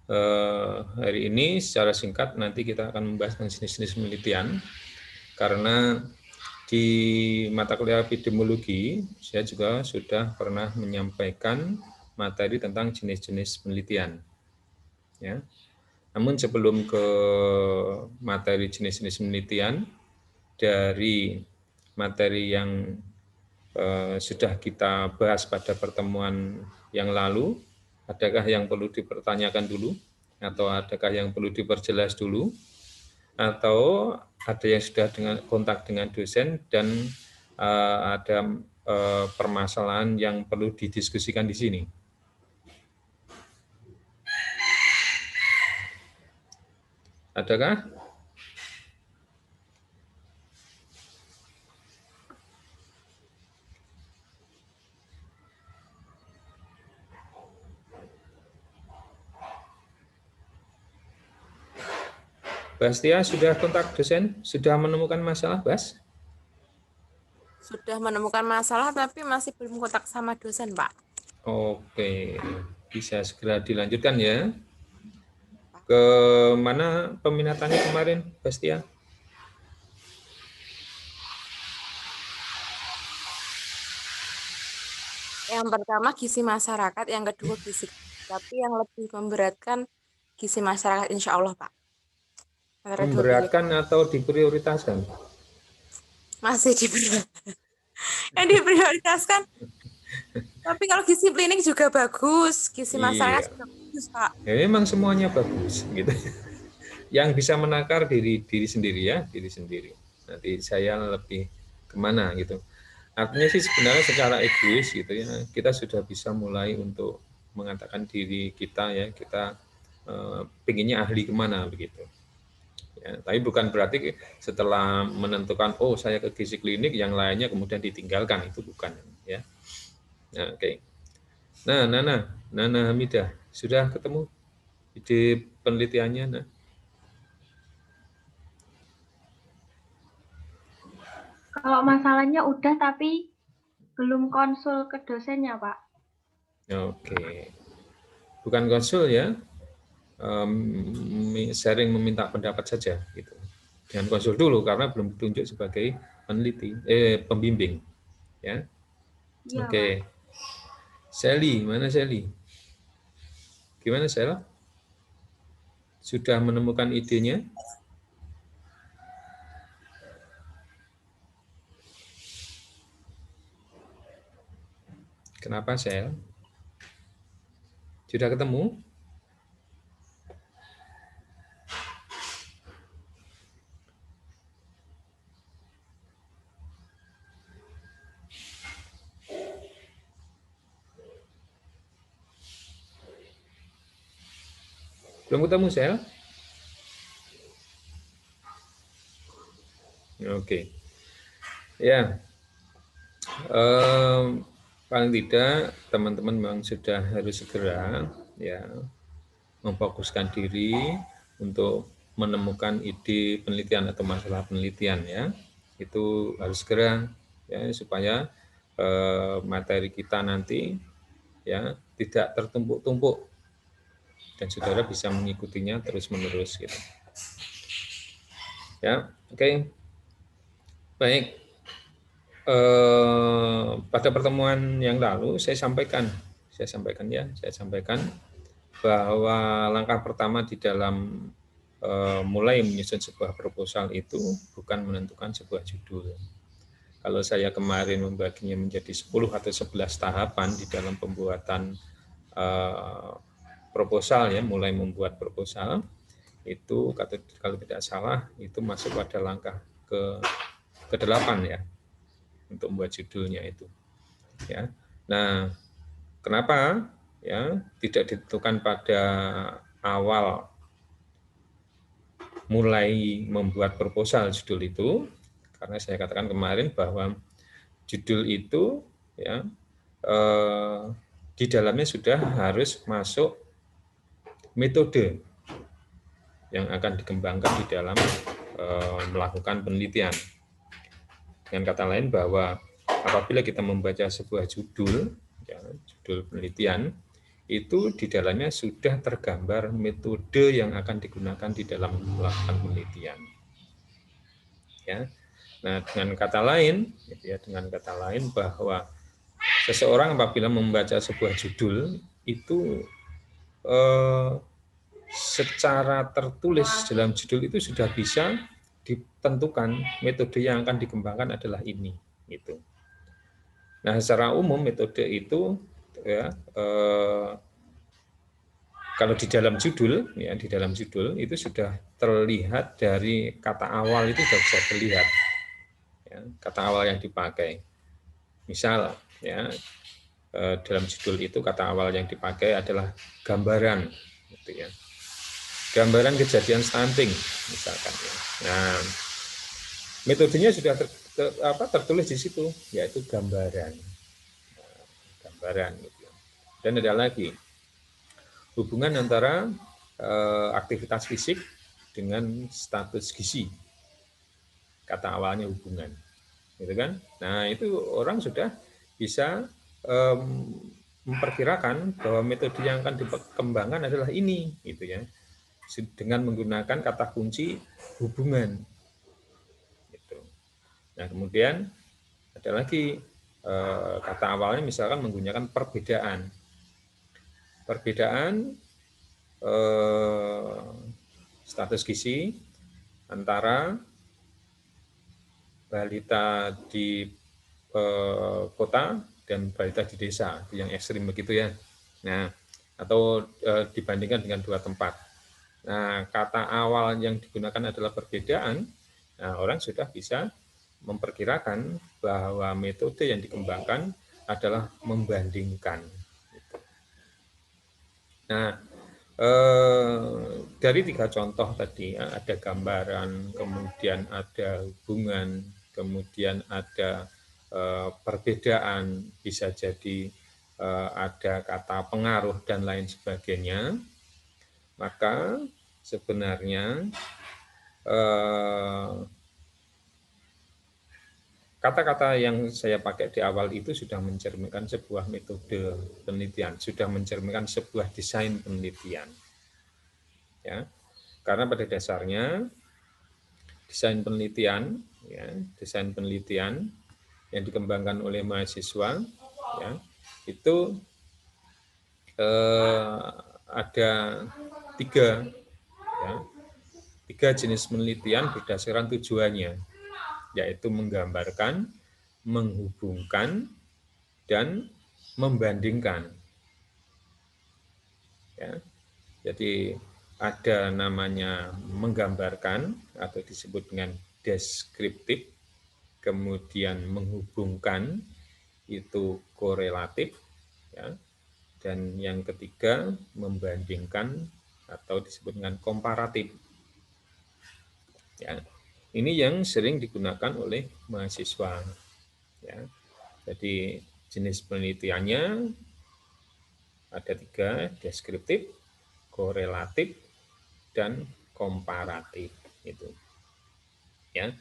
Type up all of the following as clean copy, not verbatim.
hari ini secara singkat nanti kita akan membahas tentang jenis-jenis penelitian, karena di mata kuliah epidemiologi saya juga sudah pernah menyampaikan materi tentang jenis-jenis penelitian. Ya. Namun sebelum ke materi jenis-jenis penelitian, dari materi yang sudah kita bahas pada pertemuan yang lalu, adakah yang perlu dipertanyakan dulu, atau adakah yang perlu diperjelas dulu, atau ada yang sudah kontak dengan dosen dan ada permasalahan yang perlu didiskusikan di sini? Adakah? Bastia sudah kontak dosen? Sudah menemukan masalah, Bas? Sudah menemukan masalah tapi masih belum kontak sama dosen, Pak. Oke, bisa segera dilanjutkan ya. Ke mana peminatannya kemarin, Bastia? Yang pertama gizi masyarakat, yang kedua gizi. Tapi yang lebih memberatkan gizi masyarakat, insya Allah, Pak. Antara dua pilihan. Memberatkan atau diprioritaskan? Masih diberatkan. Yang diprioritaskan. Tapi kalau gizi klinik juga bagus. Gizi masyarakat Iya, juga bagus, Pak. ya, memang semuanya bagus, gitu. Yang bisa menakar diri sendiri ya, diri sendiri. Nanti saya lebih kemana gitu. Artinya sih sebenarnya secara egois gitu ya, kita sudah bisa mulai untuk mengatakan diri kita ya, kita pinginnya ahli kemana begitu. Ya, tapi bukan berarti setelah menentukan oh saya ke gizi klinik yang lainnya kemudian ditinggalkan, itu bukan ya. Nah, oke. Nah, Nana Hamidah sudah ketemu ide penelitiannya? Nah. Kalau masalahnya udah tapi belum konsul ke dosennya, Pak. Oke. Bukan konsul ya, sharing meminta pendapat saja gitu. Jangan konsul dulu karena belum ditunjuk sebagai pembimbing ya. Iya, Oke. Pak. Sally, mana Sally? Gimana Sel? Sudah menemukan idenya? Kenapa Sel? Sudah ketemu? Belum ketemu Sel? Oke. Ya, paling tidak teman-teman memang sudah harus segera ya memfokuskan diri untuk menemukan ide penelitian atau masalah penelitian ya. Itu harus segera ya supaya materi kita nanti ya tidak tertumpuk-tumpuk dan saudara bisa mengikutinya terus-menerus gitu. Ya, oke. Baik. Pada pertemuan yang lalu saya sampaikan bahwa langkah pertama di dalam mulai menyusun sebuah proposal itu bukan menentukan sebuah judul. Kalau saya kemarin membaginya menjadi 10 atau 11 tahapan di dalam pembuatan proposal ya, mulai membuat proposal itu kalau tidak salah itu masuk pada langkah ke-8 ya untuk membuat judulnya itu ya. Nah, kenapa ya tidak ditentukan pada awal mulai membuat proposal judul itu? Karena saya katakan kemarin bahwa judul itu ya di dalamnya sudah harus masuk metode yang akan dikembangkan di dalam melakukan penelitian. Dengan kata lain bahwa apabila kita membaca sebuah judul, ya, judul penelitian, itu di dalamnya sudah tergambar metode yang akan digunakan di dalam melakukan penelitian. Ya. Nah, dengan kata lain, gitu ya, dengan kata lain bahwa seseorang apabila membaca sebuah judul itu secara tertulis dalam judul itu sudah bisa ditentukan metode yang akan dikembangkan adalah ini, gitu. Nah, secara umum metode itu ya, kalau di dalam judul, ya di dalam judul itu sudah terlihat dari kata awal itu sudah bisa terlihat, ya, kata awal yang dipakai. Misal, ya dalam judul itu kata awal yang dipakai adalah gambaran, gitu ya. Gambaran kejadian stunting, misalkan. Ya. Nah, metodenya sudah tertulis di situ, yaitu gambaran, gambaran. Gitu. Dan ada lagi hubungan antara aktivitas fisik dengan status gizi. Kata awalnya hubungan, gitu kan? Nah, itu orang sudah bisa memperkirakan bahwa metode yang akan dikembangkan adalah ini, gitu ya, dengan menggunakan kata kunci hubungan. Gitu. Nah, kemudian ada lagi kata awalnya misalkan menggunakan perbedaan. Perbedaan status gizi antara balita di kota dan balita di desa, yang ekstrim begitu ya. Nah, atau dibandingkan dengan dua tempat. Nah, kata awal yang digunakan adalah perbedaan. Nah, orang sudah bisa memperkirakan bahwa metode yang dikembangkan adalah membandingkan. Nah, dari 3 contoh tadi, ada gambaran, kemudian ada hubungan, kemudian ada perbedaan, bisa jadi ada kata pengaruh dan lain sebagainya, maka sebenarnya kata-kata yang saya pakai di awal itu sudah mencerminkan sebuah metode penelitian, sudah mencerminkan sebuah desain penelitian. Ya, karena pada dasarnya desain penelitian, ya, desain penelitian yang dikembangkan oleh mahasiswa, ya, itu ada tiga jenis penelitian berdasarkan tujuannya, yaitu menggambarkan, menghubungkan, dan membandingkan. Ya, jadi ada namanya menggambarkan atau disebut dengan deskriptif, kemudian menghubungkan itu korelatif, ya, dan yang ketiga membandingkan atau disebut dengan komparatif. Ya, ini yang sering digunakan oleh mahasiswa. Ya, jadi jenis penelitiannya ada 3, deskriptif, korelatif, dan komparatif. Itu. Ya,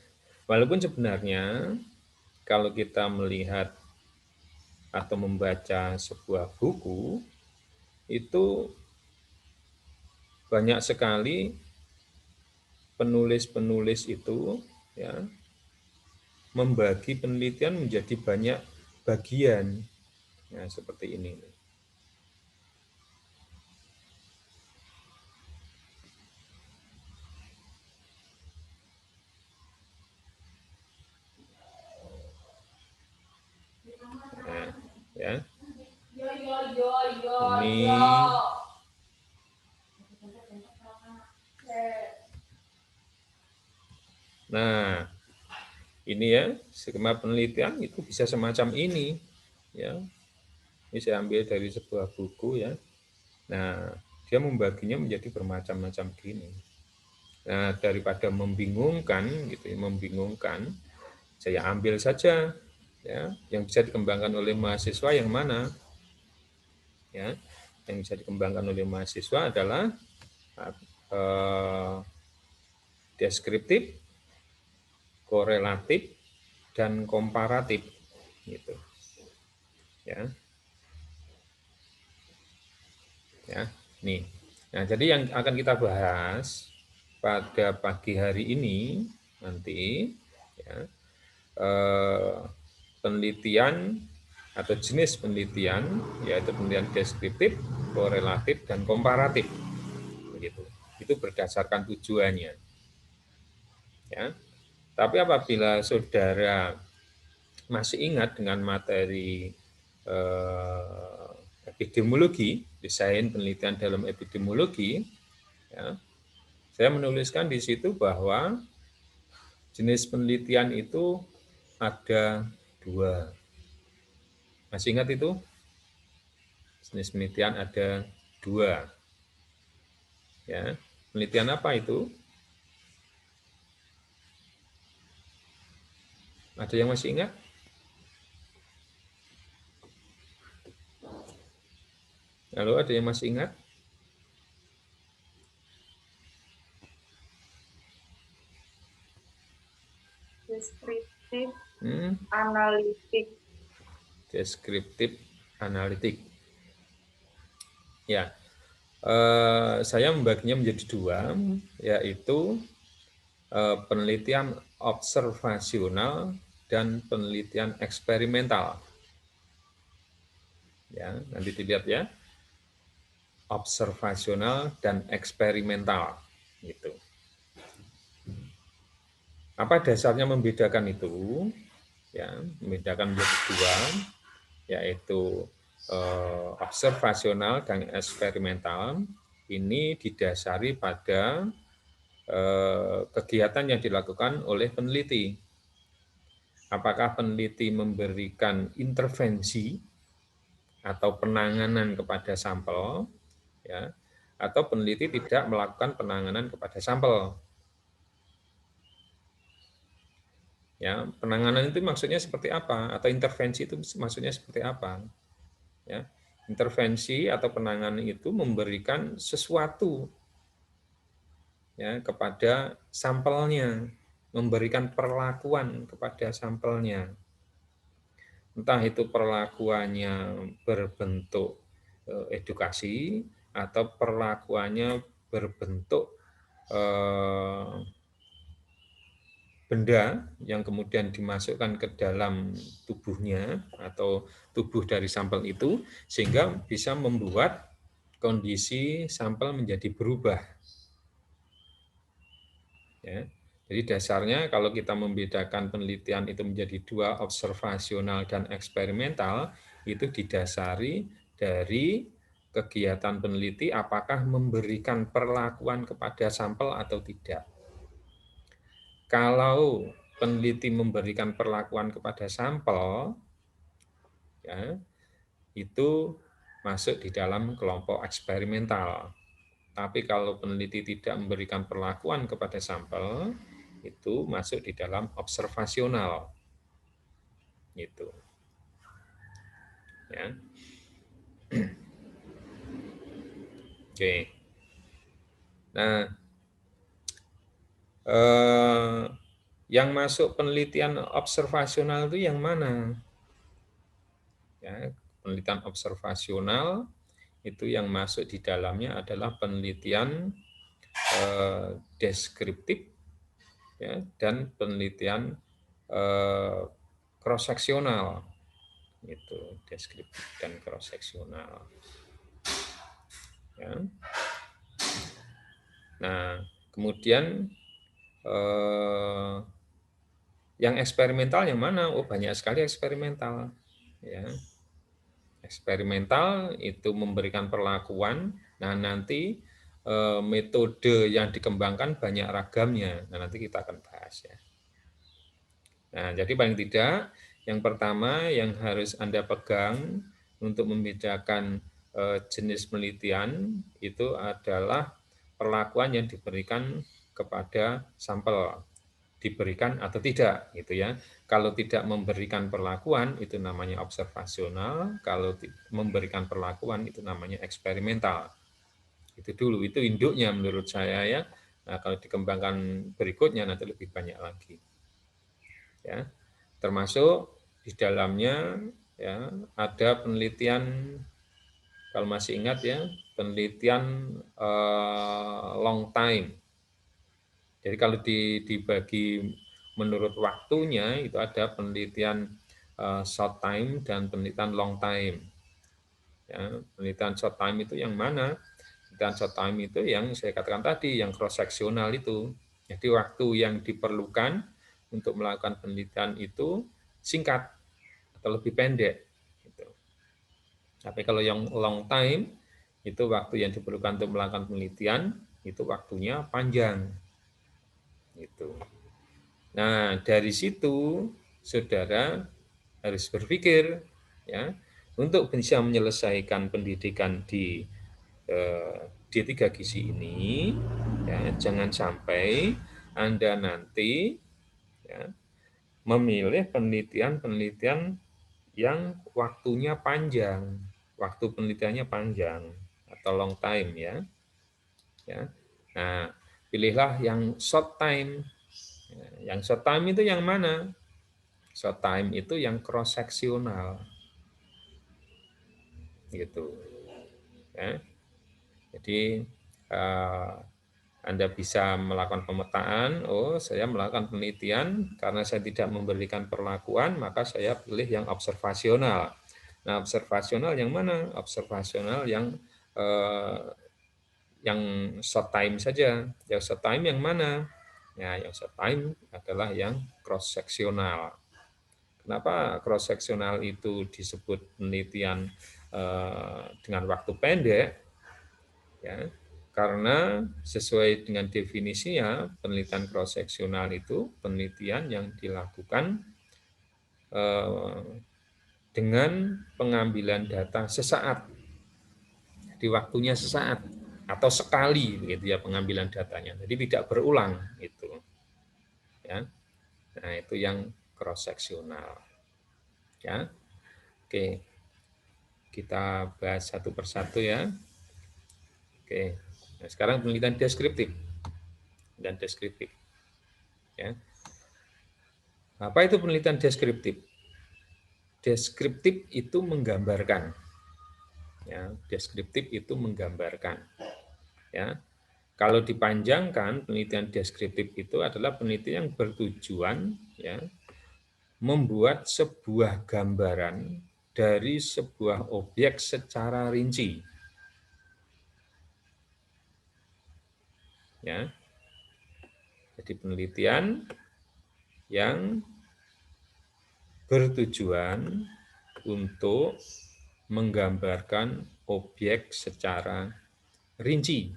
walaupun sebenarnya kalau kita melihat atau membaca sebuah buku itu banyak sekali penulis-penulis itu, ya, membagi penelitian menjadi banyak bagian. Nah, seperti ini. Nah, ya. Ini Nah, ini ya, skema penelitian itu bisa semacam ini, ya. Ini saya ambil dari sebuah buku, ya. Nah, dia membaginya menjadi bermacam-macam gini. Nah, daripada membingungkan, gitu, membingungkan, saya ambil saja, ya, yang bisa dikembangkan oleh mahasiswa yang mana, ya, yang bisa dikembangkan oleh mahasiswa adalah deskriptif, korelatif, dan komparatif, gitu, ya. Ya, nih. Nah, jadi yang akan kita bahas pada pagi hari ini nanti ya, penelitian atau jenis penelitian yaitu penelitian deskriptif, korelatif, dan komparatif. Begitu. Itu berdasarkan tujuannya. Ya. Tapi apabila saudara masih ingat dengan materi epidemiologi, desain penelitian dalam epidemiologi, ya, saya menuliskan di situ bahwa jenis penelitian itu ada 2. Masih ingat itu? Jenis penelitian ada 2. Ya, penelitian apa itu? Ada yang masih ingat? Halo, ada yang masih ingat? Deskriptif, Hmm, analitik. deskriptif analitik. Ya, saya membaginya menjadi 2, yaitu penelitian observasional dan penelitian eksperimental. Ya, nanti dilihat ya, observasional dan eksperimental. Gitu. Apa dasarnya membedakan itu? Ya, membedakan menjadi 2, yaitu observasional dan eksperimental. Ini didasari pada kegiatan yang dilakukan oleh peneliti. Apakah peneliti memberikan intervensi atau penanganan kepada sampel, ya, atau peneliti tidak melakukan penanganan kepada sampel. Ya, penanganan itu maksudnya seperti apa? Atau intervensi itu maksudnya seperti apa? Ya, intervensi atau penanganan itu memberikan sesuatu ya kepada sampelnya, memberikan perlakuan kepada sampelnya. Entah itu perlakuannya berbentuk edukasi atau perlakuannya berbentuk benda yang kemudian dimasukkan ke dalam tubuhnya atau tubuh dari sampel itu sehingga bisa membuat kondisi sampel menjadi berubah. Ya. Jadi dasarnya kalau kita membedakan penelitian itu menjadi 2, observasional dan eksperimental, itu didasari dari kegiatan peneliti apakah memberikan perlakuan kepada sampel atau tidak. Kalau peneliti memberikan perlakuan kepada sampel, ya, itu masuk di dalam kelompok eksperimental. Tapi kalau peneliti tidak memberikan perlakuan kepada sampel, itu masuk di dalam observasional. Gitu. Ya. Oke. Nah, yang masuk penelitian observasional itu yang mana? Ya, penelitian observasional itu yang masuk di dalamnya adalah penelitian deskriptif ya, dan penelitian cross seksional itu deskriptif dan cross seksional ya. Nah kemudian yang eksperimental yang mana? Oh banyak sekali eksperimental ya. Eksperimental itu memberikan perlakuan. Nah nanti metode yang dikembangkan banyak ragamnya. Nah nanti kita akan bahas ya. Nah, jadi paling tidak yang pertama yang harus Anda pegang untuk membedakan jenis penelitian itu adalah perlakuan yang diberikan kepada sampel, diberikan atau tidak gitu ya. Kalau tidak memberikan perlakuan itu namanya observasional, kalau memberikan perlakuan itu namanya eksperimental. Itu dulu, itu induknya menurut saya ya. Nah, kalau dikembangkan berikutnya nanti lebih banyak lagi. Ya, termasuk di dalamnya ya ada penelitian Kalau masih ingat ya, penelitian long time. Jadi kalau dibagi menurut waktunya itu ada penelitian short time dan penelitian long time. Ya, penelitian short time itu yang mana? Penelitian short time itu yang saya katakan tadi, yang cross seksional itu. Jadi waktu yang diperlukan untuk melakukan penelitian itu singkat atau lebih pendek. Gitu. Tapi kalau yang long time itu waktu yang diperlukan untuk melakukan penelitian itu waktunya panjang. Gitu. Nah, dari situ saudara harus berpikir ya untuk bisa menyelesaikan pendidikan di D3 Gizi ini ya jangan sampai Anda nanti ya memilih penelitian-penelitian yang waktunya panjang, waktu penelitiannya panjang atau long time ya. Ya. Nah, pilihlah yang short time. Yang short time itu yang mana? Short time itu yang cross seksional. Gitu. Ya. Jadi Anda bisa melakukan pemetaan, oh saya melakukan penelitian karena saya tidak memberikan perlakuan, maka saya pilih yang observasional. Nah, observasional yang mana? Observasional yang short time saja. Yang short time yang mana? Ya, yang short time adalah yang cross seksional. Kenapa cross seksional itu disebut penelitian dengan waktu pendek? Ya, karena sesuai dengan definisinya, penelitian cross seksional itu penelitian yang dilakukan dengan pengambilan data sesaat, di waktunya sesaat atau sekali begitu ya pengambilan datanya. Jadi tidak berulang itu. Ya. Nah, itu yang cross seksional. Ya. Oke. Kita bahas satu persatu ya. Oke. Nah, sekarang penelitian deskriptif dan deskriptif. Ya. Apa itu penelitian deskriptif? Deskriptif itu menggambarkan. Ya, deskriptif itu menggambarkan. Ya. Kalau dipanjangkan, penelitian deskriptif itu adalah penelitian yang bertujuan ya, membuat sebuah gambaran dari sebuah objek secara rinci. Ya. Jadi penelitian yang bertujuan untuk menggambarkan objek secara rinci.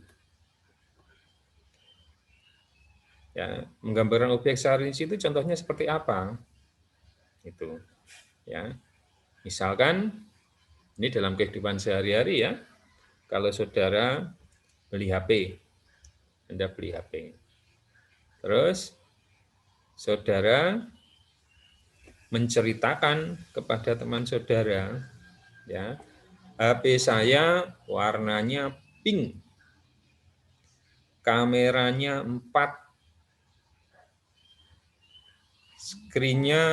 Ya, menggambarkan objek secara rinci itu contohnya seperti apa? Itu, ya. Misalkan ini dalam kehidupan sehari-hari ya. Kalau saudara beli HP, Anda beli HP. Terus saudara menceritakan kepada teman saudara, ya, HP saya warnanya pink, kameranya 4, screen-nya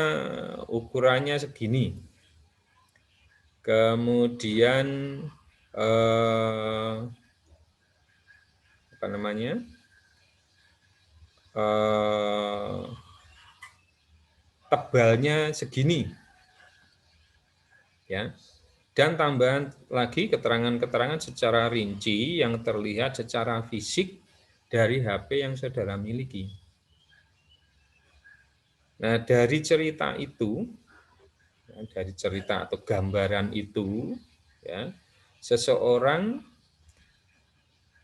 ukurannya segini. Kemudian apa namanya? Tebalnya segini. Ya. Dan tambahan lagi keterangan-keterangan secara rinci yang terlihat secara fisik dari HP yang saudara miliki. Nah, dari cerita itu, ya, dari cerita atau gambaran itu, ya, seseorang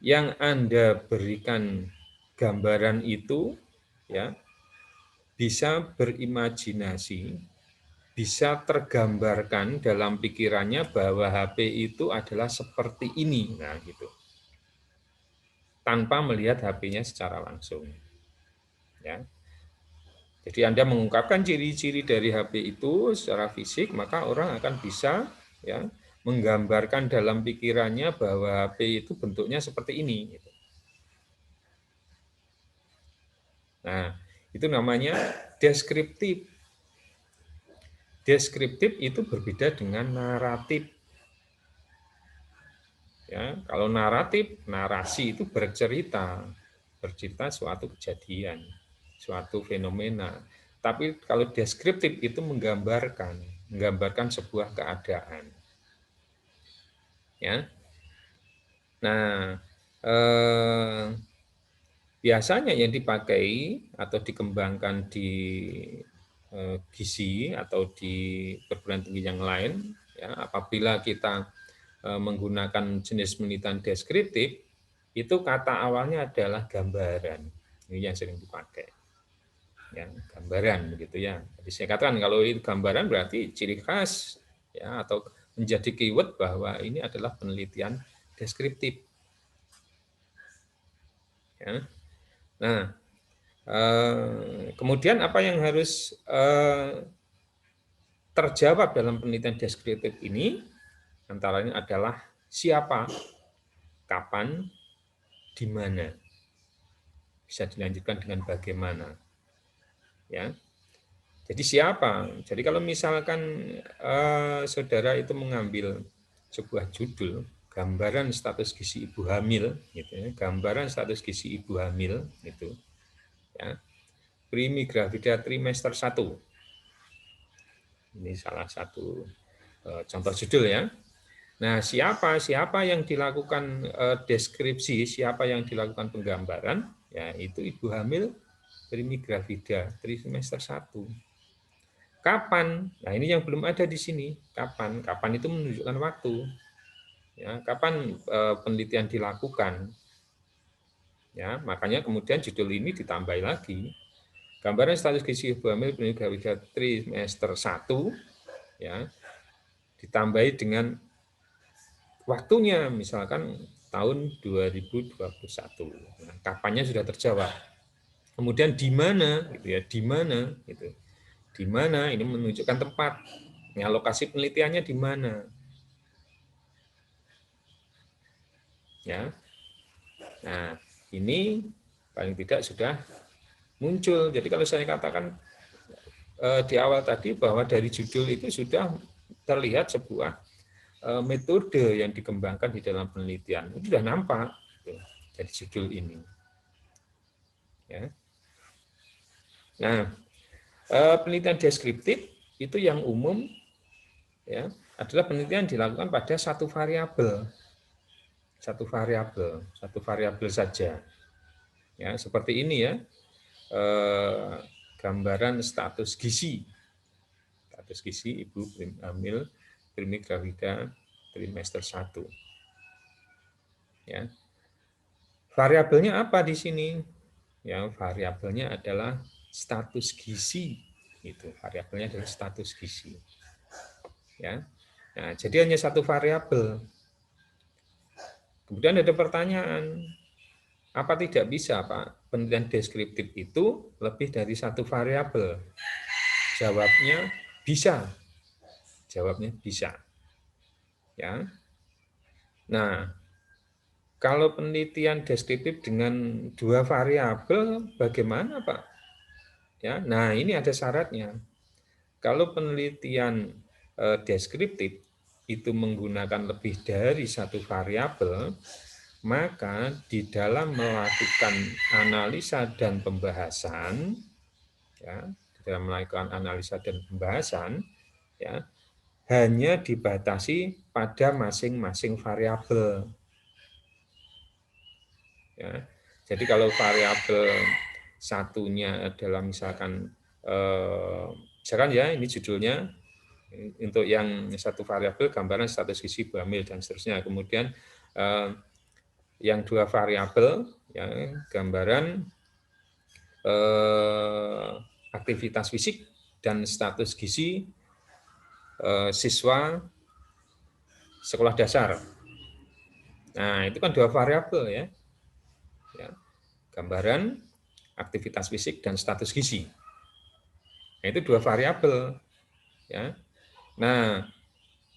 yang Anda berikan gambaran itu, ya, bisa berimajinasi, bisa tergambarkan dalam pikirannya bahwa HP itu adalah seperti ini, nah gitu. Tanpa melihat HP-nya secara langsung. Ya. Jadi Anda mengungkapkan ciri-ciri dari HP itu secara fisik, maka orang akan bisa ya menggambarkan dalam pikirannya bahwa HP itu bentuknya seperti ini. Nah, itu namanya deskriptif. Deskriptif itu berbeda dengan naratif. Ya, kalau naratif, narasi itu bercerita suatu kejadian, suatu fenomena. Tapi kalau deskriptif itu menggambarkan sebuah keadaan. Ya. Nah, biasanya yang dipakai atau dikembangkan di gizi atau di perguruan tinggi yang lain, ya, apabila kita menggunakan jenis penelitian deskriptif, itu kata awalnya adalah gambaran. Ini yang sering dipakai. Ya, gambaran begitu ya. Jadi saya katakan kalau itu gambaran berarti ciri khas ya atau menjadi keyword bahwa ini adalah penelitian deskriptif. Ya. Nah, kemudian apa yang harus terjawab dalam penelitian deskriptif ini? Antara lain adalah siapa, kapan, di mana. Bisa dilanjutkan dengan bagaimana. Ya. Jadi siapa? Jadi kalau misalkan saudara itu mengambil sebuah judul, gambaran status gizi ibu hamil, gitu ya, gambaran status gizi ibu hamil, gitu, ya, primi gravida trimester 1. Ini salah satu contoh judul ya. Nah, siapa yang dilakukan deskripsi, siapa yang dilakukan penggambaran, ya itu ibu hamil primi gravida trimester 1. Kapan? Nah, ini yang belum ada di sini. Kapan? Kapan itu menunjukkan waktu. Ya, kapan penelitian dilakukan? Ya, makanya kemudian judul ini ditambah lagi. Gambaran status gizi ibu hamil primi gravida trimester 1, ya, ditambahi dengan waktunya, misalkan tahun 2021. Nah, kapannya sudah terjawab. Kemudian di mana, gitu ya, di mana, gitu. Di mana ini menunjukkan tempat. Ya, lokasi penelitiannya di mana. Ya. Nah, ini paling tidak sudah muncul. Jadi kalau saya katakan di awal tadi bahwa dari judul itu sudah terlihat sebuah metode yang dikembangkan di dalam penelitian. Itu sudah nampak dari judul ini. Ya. Nah, penelitian deskriptif itu yang umum ya adalah penelitian dilakukan pada satu variabel saja. Ya, seperti ini ya. Gambaran status gizi ibu hamil primi gravida trimester 1. Ya. Variabelnya apa di sini? Ya, variabelnya adalah status gizi. Itu variabelnya adalah status gizi. Ya. Nah, jadi hanya satu variabel. Kemudian ada pertanyaan, apa tidak bisa, Pak, penelitian deskriptif itu lebih dari satu variabel? Jawabnya bisa. Jawabnya bisa. Ya. Nah, kalau penelitian deskriptif dengan dua variabel, bagaimana, Pak? Ya, nah ini ada syaratnya. Kalau penelitian deskriptif itu menggunakan lebih dari satu variabel, maka di dalam melakukan analisa dan pembahasan, ya, di dalam melakukan analisa dan pembahasan, ya, hanya dibatasi pada masing-masing variabel. Ya, jadi kalau variabel satunya adalah misalkan ya ini judulnya untuk yang satu variabel gambaran status gizi ibu hamil dan seterusnya. Kemudian yang dua variabel ya gambaran aktivitas fisik dan status gizi siswa sekolah dasar. Nah, itu kan dua variabel ya. Ya. Gambaran aktivitas fisik dan status gizi. Nah, itu dua variabel ya. Nah,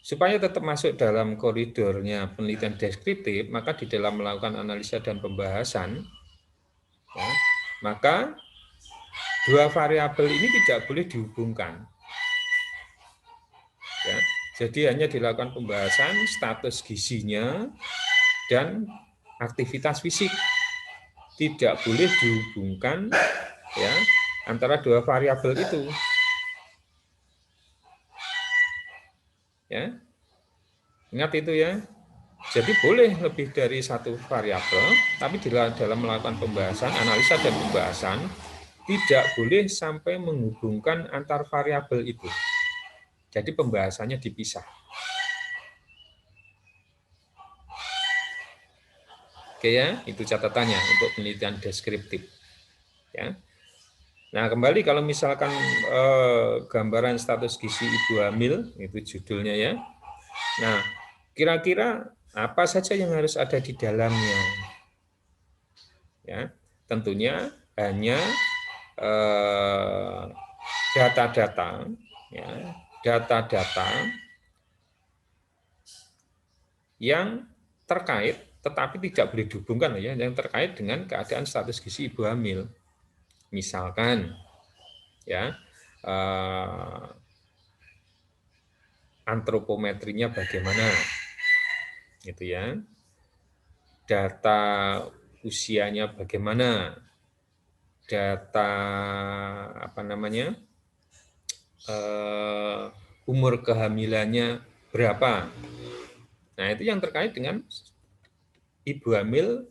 supaya tetap masuk dalam koridornya penelitian deskriptif, maka di dalam melakukan analisa dan pembahasan, ya, maka dua variabel ini tidak boleh dihubungkan. Ya, jadi hanya dilakukan pembahasan status gizinya dan aktivitas fisik. Tidak boleh dihubungkan ya antara dua variabel itu. Ya. Ingat itu ya. Jadi boleh lebih dari satu variabel, tapi dalam melakukan pembahasan, analisa dan pembahasan tidak boleh sampai menghubungkan antar variabel itu. Jadi pembahasannya dipisah. Oke ya, itu catatannya untuk penelitian deskriptif. Ya. Nah, kembali kalau misalkan gambaran status gizi ibu hamil, itu judulnya ya. Nah, kira-kira apa saja yang harus ada di dalamnya? Ya, tentunya hanya data-data, ya, data-data yang terkait, tetapi tidak boleh dihubungkan ya, yang terkait dengan keadaan status gizi ibu hamil. Misalkan, ya, antropometrinya bagaimana, gitu ya, data usianya bagaimana, data apa namanya, umur kehamilannya berapa. Nah, itu yang terkait dengan ibu hamil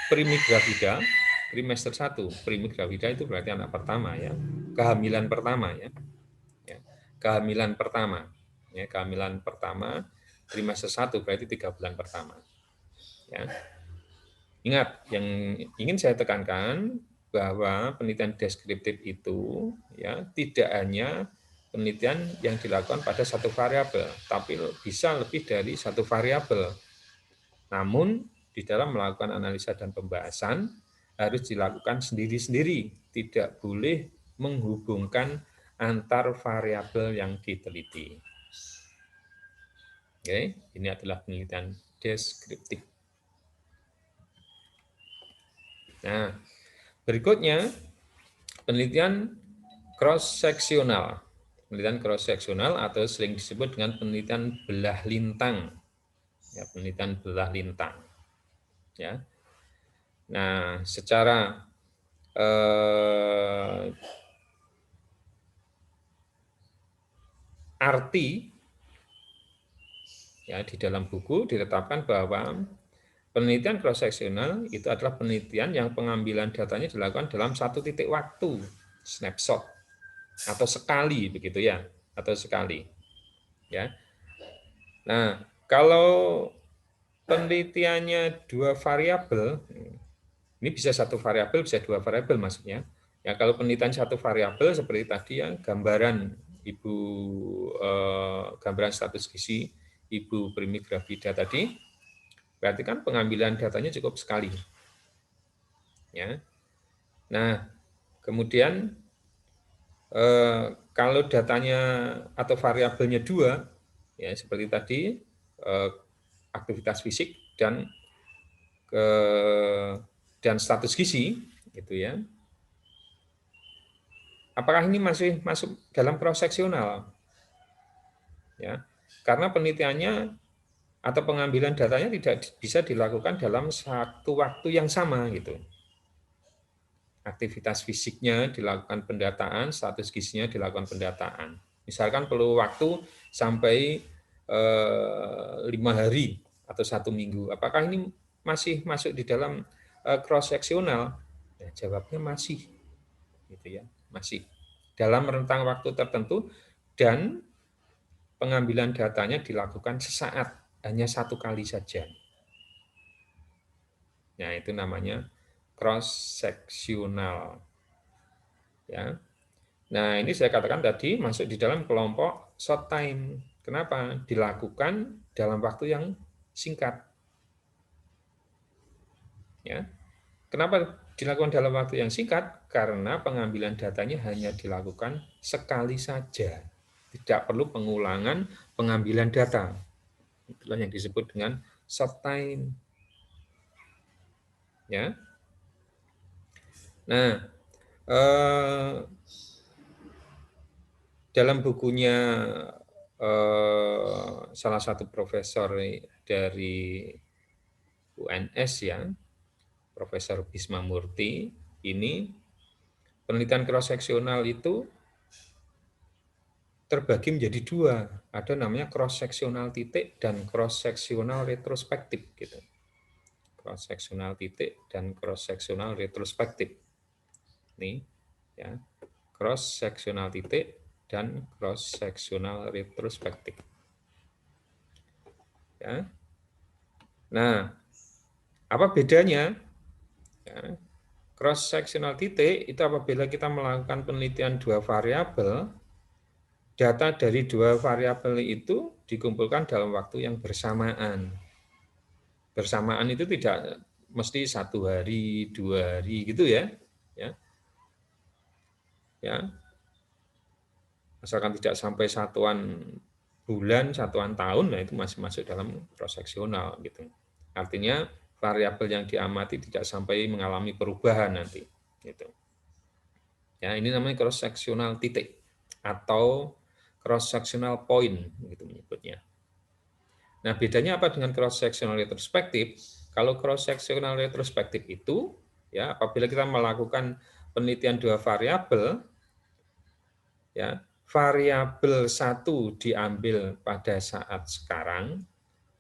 primigravida, trimester 1. Primigravida itu berarti anak pertama ya, kehamilan pertama ya. Kehamilan pertama. Ya, kehamilan pertama trimester 1 berarti 3 bulan pertama. Ya. Ingat, yang ingin saya tekankan bahwa penelitian deskriptif itu ya tidak hanya penelitian yang dilakukan pada satu variabel, tapi bisa lebih dari satu variabel. Namun di dalam melakukan analisa dan pembahasan harus dilakukan sendiri-sendiri, tidak boleh menghubungkan antar variabel yang diteliti. Oke, ini adalah penelitian deskriptif. Nah, berikutnya penelitian cross-seksional. Penelitian cross-seksional atau sering disebut dengan penelitian belah lintang. Ya, penelitian belah lintang. Ya. Nah, secara arti ya di dalam buku ditetapkan bahwa penelitian cross-seksional itu adalah penelitian yang pengambilan datanya dilakukan dalam satu titik waktu, snapshot, atau sekali begitu ya, atau sekali. Ya. Nah, kalau penelitiannya dua variabel, ini bisa satu variabel, bisa dua variabel maksudnya. Ya, kalau penelitian satu variabel seperti tadi ya, gambaran gambaran status gizi ibu primigravida tadi, berarti kan pengambilan datanya cukup sekali. Ya. Nah, kemudian kalau datanya atau variabelnya dua, ya seperti tadi aktivitas fisik dan status gizi, gitu ya. Apakah ini masih masuk dalam cross-seksional? Ya, karena penelitiannya atau pengambilan datanya tidak bisa dilakukan dalam satu waktu yang sama, gitu. Aktivitas fisiknya dilakukan pendataan, status gizinya dilakukan pendataan. Misalkan perlu waktu sampai 5 hari atau 1 minggu. Apakah ini masih masuk di dalam cross-seksional? Ya, jawabnya masih, gitu ya, masih dalam rentang waktu tertentu dan pengambilan datanya dilakukan sesaat, hanya satu kali saja. Nah, itu namanya cross-seksional. Ya. Nah, ini saya katakan tadi masuk di dalam kelompok short time. Kenapa? Dilakukan dalam waktu yang singkat. Ya. Kenapa dilakukan dalam waktu yang singkat? Karena pengambilan datanya hanya dilakukan sekali saja. Tidak perlu pengulangan pengambilan data. Itulah yang disebut dengan short time. Ya. Nah, dalam bukunya salah satu profesor dari UNS ya, Profesor Bisma Murty, ini penelitian cross-seksional itu terbagi menjadi dua. Ada namanya cross-seksional titik dan cross-seksional retrospektif. Gitu. Cross-seksional titik dan cross-seksional retrospektif. Nih, ya, cross-seksional titik dan cross-seksional retrospektif. Ya. Nah, apa bedanya? Ya, cross-seksional titik itu apabila kita melakukan penelitian dua variabel, data dari dua variabel itu dikumpulkan dalam waktu yang bersamaan. Bersamaan itu tidak mesti 1 hari, 2 hari gitu ya. Ya. Asalkan tidak sampai satuan bulan, satuan tahun, nah itu masih masuk dalam cross-seksional gitu. Artinya variabel yang diamati tidak sampai mengalami perubahan nanti. Gitu. Ya, ini namanya cross-seksional titik atau cross-sectional point gitu menyebutnya. Nah, bedanya apa dengan cross-sectional retrospektif? Kalau cross-sectional retrospektif itu, ya, apabila kita melakukan penelitian dua variabel, ya, variabel 1 diambil pada saat sekarang,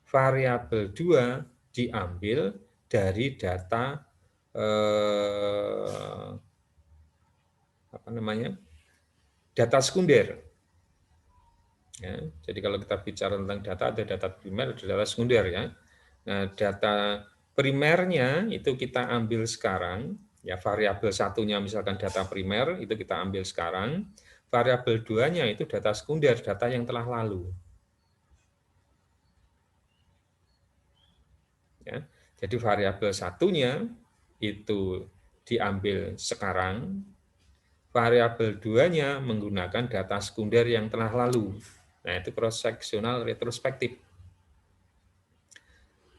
variabel 2 diambil dari data data sekunder. Ya, jadi kalau kita bicara tentang data, ada data primer, ada data sekunder ya. Nah, data primernya itu kita ambil sekarang, ya variabel satunya misalkan data primer itu kita ambil sekarang, variabel 2-nya itu data sekunder, data yang telah lalu. Ya, jadi variabel satunya itu diambil sekarang, variabel 2-nya menggunakan data sekunder yang telah lalu. Nah, itu cross-sectional retrospektif.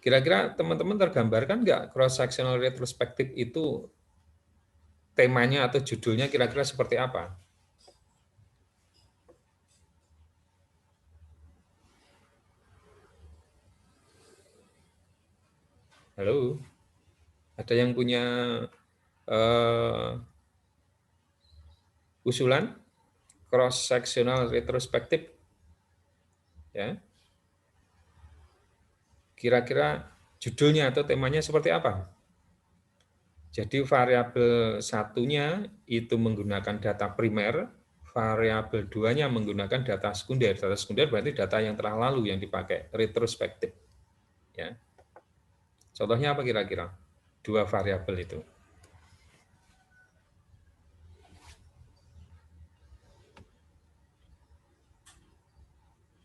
Kira-kira teman-teman tergambarkan nggak cross-sectional retrospektif itu temanya atau judulnya kira-kira seperti apa? Halo? Ada yang punya usulan? Cross-sectional retrospektif? Ya. Kira-kira judulnya atau temanya seperti apa? Jadi variabel satunya itu menggunakan data primer, variabel 2-nya menggunakan data sekunder. Data sekunder berarti data yang telah lalu yang dipakai, retrospektif. Ya. Contohnya apa kira-kira? Dua variabel itu.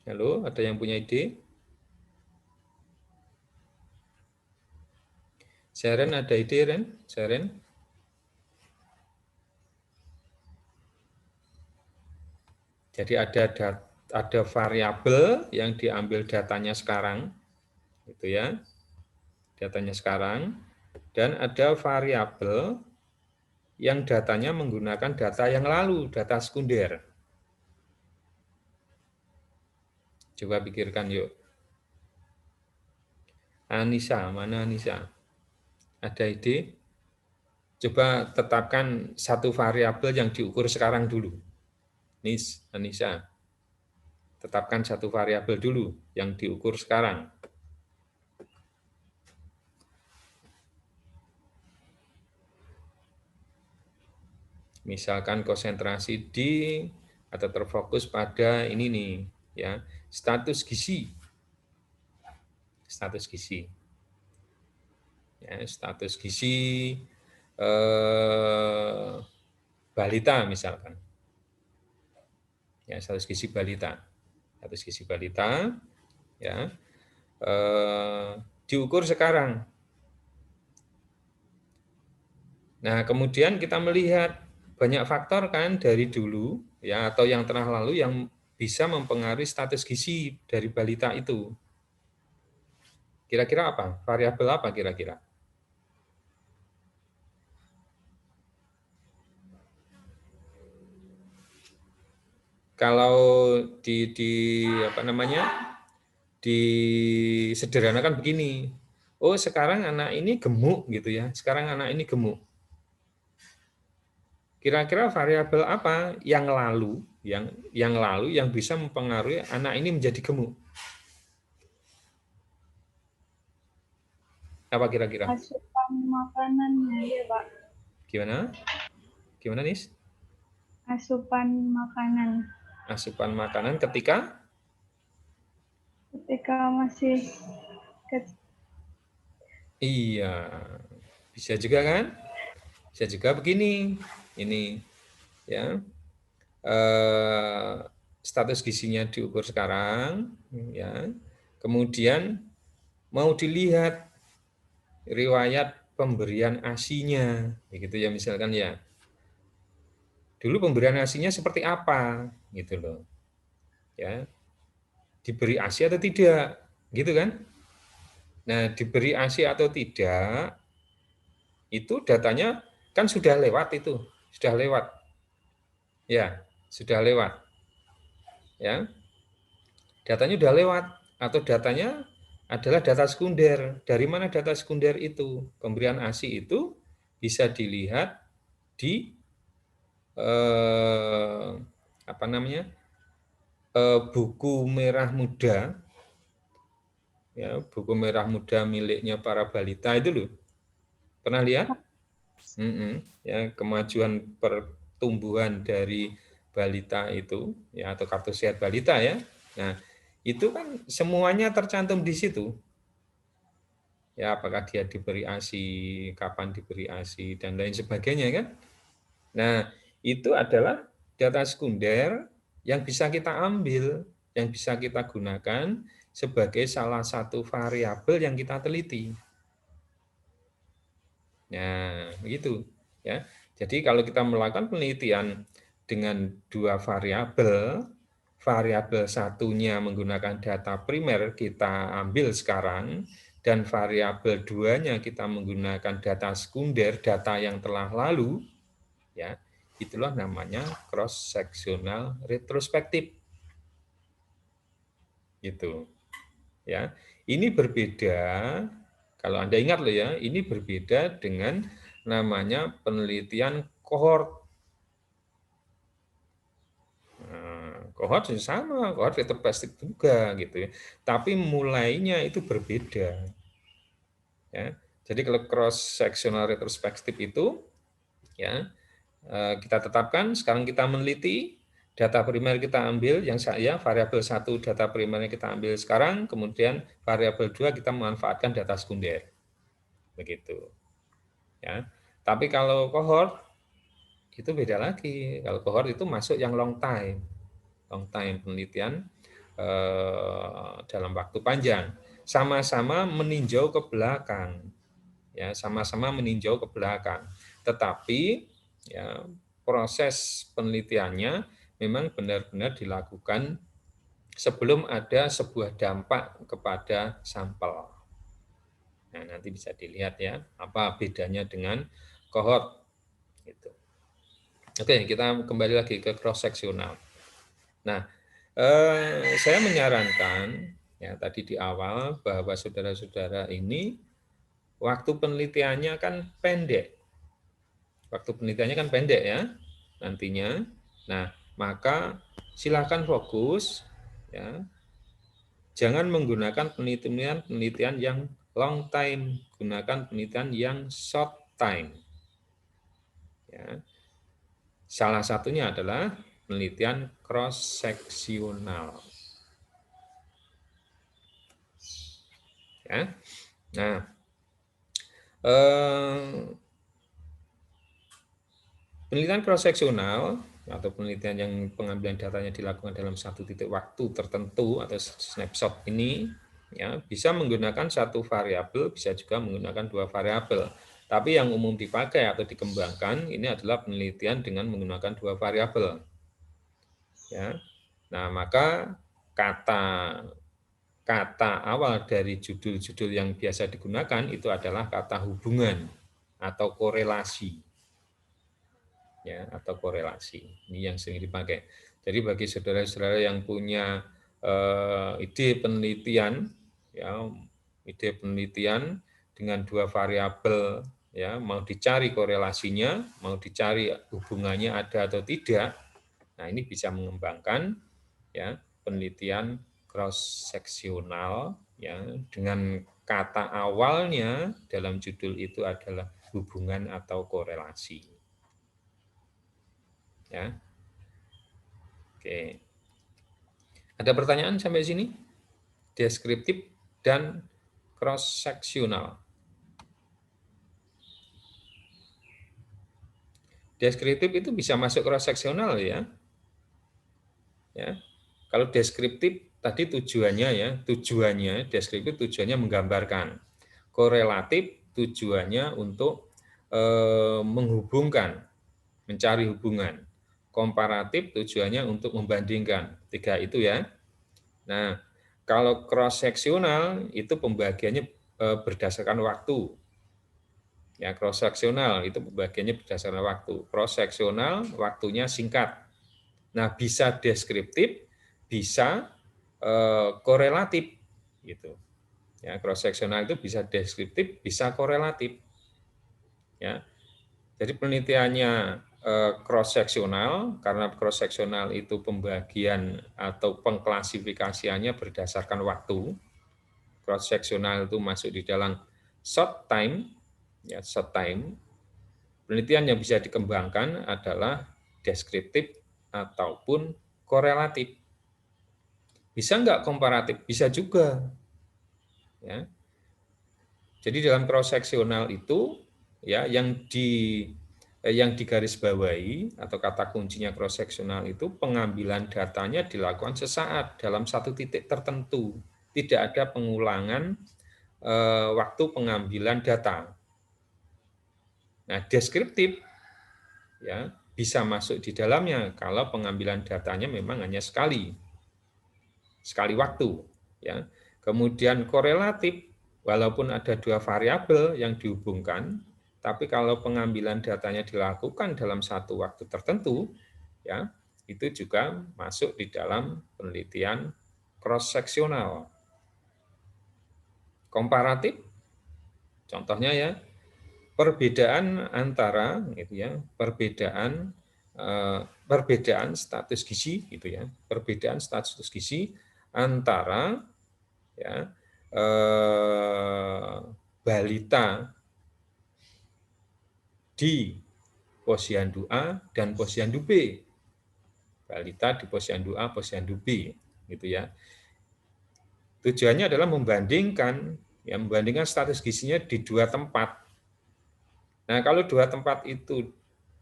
Halo, ada yang punya ide? Sharon, ada ide, Ren? Sharon? Jadi ada variabel yang diambil datanya sekarang, gitu ya, datanya sekarang, dan ada variabel yang datanya menggunakan data yang lalu, data sekunder. Coba pikirkan yuk. Anissa, mana Anissa? Ada ide? Coba tetapkan satu variabel yang diukur sekarang dulu. Nis, Anissa. Tetapkan satu variabel dulu yang diukur sekarang. Misalkan konsentrasi di atau terfokus pada ini nih, ya, status gizi. Status gizi. Ya, status gizi balita misalkan. Ya, status gizi balita. Status gizi balita ya. Diukur sekarang. Nah, kemudian kita melihat banyak faktor kan dari dulu ya atau yang telah lalu yang bisa mempengaruhi status gizi dari balita itu. Kira-kira apa? Variabel apa kira-kira? Kalau di disederhanakan begini. Oh, sekarang anak ini gemuk gitu ya. Sekarang anak ini gemuk. Kira-kira variabel apa yang lalu yang bisa mempengaruhi anak ini menjadi gemuk? Apa kira-kira? Asupan makanannya ya, Pak. Gimana? Gimana, Nis? Asupan makanan. Asupan makanan ketika Masih kecil. iya, bisa juga kan? Bisa juga begini. Ini ya. Status gizinya diukur sekarang ya. Kemudian mau dilihat riwayat pemberian ASI-nya, begitu ya misalkan ya. Dulu pemberian ASI-nya seperti apa, gitu loh. Ya, diberi ASI atau tidak, gitu kan? Nah, diberi ASI atau tidak, itu datanya kan sudah lewat itu, sudah lewat. Ya, sudah lewat. Ya, datanya sudah lewat atau datanya adalah data sekunder. Dari mana data sekunder itu? Pemberian ASI itu bisa dilihat di apa namanya? Buku merah muda, ya, buku merah muda miliknya para balita itu loh. Pernah lihat? Ya, kemajuan pertumbuhan dari balita itu, ya, atau kartu sehat balita ya. Nah, itu kan semuanya tercantum di situ. Ya, apakah dia diberi ASI, kapan diberi ASI, dan lain sebagainya kan. Nah, itu adalah data sekunder yang bisa kita ambil, yang bisa kita gunakan sebagai salah satu variabel yang kita teliti. Nah, begitu ya. Jadi kalau kita melakukan penelitian dengan dua variabel, variabel satunya menggunakan data primer kita ambil sekarang, dan variabel duanya kita menggunakan data sekunder, data yang telah lalu, ya, itulah namanya cross sectional retrospektif. Gitu. Ya. Ini berbeda, kalau Anda ingat loh ya, ini berbeda dengan namanya penelitian kohort. Kohort sama, kohort retrospektif juga gitu ya. Tapi mulainya itu berbeda. Ya. Jadi kalau cross sectional retrospektif itu ya kita tetapkan, sekarang kita meneliti, data primer kita ambil yang saya variabel 1 data primernya kita ambil sekarang, kemudian variabel 2 kita memanfaatkan data sekunder. Begitu. Ya. Tapi kalau kohort itu beda lagi. Kalau kohort itu masuk yang long time penelitian dalam waktu panjang, sama-sama meninjau ke belakang, ya sama-sama meninjau ke belakang. Tetapi ya proses penelitiannya memang benar-benar dilakukan sebelum ada sebuah dampak kepada sampel. Nah, nanti bisa dilihat ya apa bedanya dengan kohort. Gitu. Oke, kita kembali lagi ke cross seksional. Nah, saya menyarankan ya tadi di awal bahwa saudara-saudara ini waktu penelitiannya kan pendek. Waktu penelitiannya kan pendek ya nantinya. Nah, maka silakan fokus ya. Jangan menggunakan penelitian yang long time, gunakan penelitian yang short time. Ya. Salah satunya adalah penelitian cross seksional. Ya. Nah, penelitian cross seksional atau penelitian yang pengambilan datanya dilakukan dalam satu titik waktu tertentu atau snapshot ini ya bisa menggunakan satu variabel, bisa juga menggunakan dua variabel. Tapi yang umum dipakai atau dikembangkan ini adalah penelitian dengan menggunakan dua variabel. Ya. Nah, maka kata awal dari judul-judul yang biasa digunakan itu adalah kata hubungan atau korelasi. Ya, atau korelasi. Ini yang sering dipakai. Jadi bagi saudara-saudara yang punya ide penelitian, ya, ide penelitian dengan dua variabel, ya, mau dicari korelasinya, mau dicari hubungannya ada atau tidak. Nah, ini bisa mengembangkan, ya, penelitian cross seksional, ya, dengan kata awalnya dalam judul itu adalah hubungan atau korelasi. Ya. Oke. Ada pertanyaan sampai sini? Deskriptif dan cross seksional. Deskriptif itu bisa masuk cross seksional, ya. Ya. Kalau deskriptif tadi tujuannya, ya, deskriptif tujuannya menggambarkan. Korelatif tujuannya untuk menghubungkan, mencari hubungan. Komparatif tujuannya untuk membandingkan. 3 itu, ya. Nah, kalau cross seksional itu pembagiannya berdasarkan waktu. Ya, cross seksional itu pembagiannya berdasarkan waktu. Cross seksional waktunya singkat. Nah, bisa deskriptif, bisa korelatif, gitu. Ya, cross seksional itu bisa deskriptif, bisa korelatif. Ya, jadi penelitiannya cross seksional, karena cross seksional itu pembagian atau pengklasifikasiannya berdasarkan waktu. Cross seksional itu masuk di dalam short time, ya, short time. Penelitian yang bisa dikembangkan adalah deskriptif ataupun korelatif. Bisa nggak komparatif? Bisa juga. Ya. Jadi dalam cross seksional itu, ya, yang digarisbawahi atau kata kuncinya cross seksional itu pengambilan datanya dilakukan sesaat dalam satu titik tertentu, tidak ada pengulangan waktu pengambilan data. Nah, deskriptif, ya, bisa masuk di dalamnya kalau pengambilan datanya memang hanya sekali waktu, ya. Kemudian korelatif, walaupun ada dua variabel yang dihubungkan, tapi kalau pengambilan datanya dilakukan dalam satu waktu tertentu, ya, itu juga masuk di dalam penelitian cross seksional. Komparatif, contohnya, ya, perbedaan antara, gitu, ya, perbedaan status gizi, gitu, ya, perbedaan status gizi antara, ya, balita di posyandu A dan posyandu B. Balita di posyandu A, posyandu B, gitu, ya. Tujuannya adalah membandingkan, ya, membandingkan status gizinya di dua tempat. Nah, kalau dua tempat itu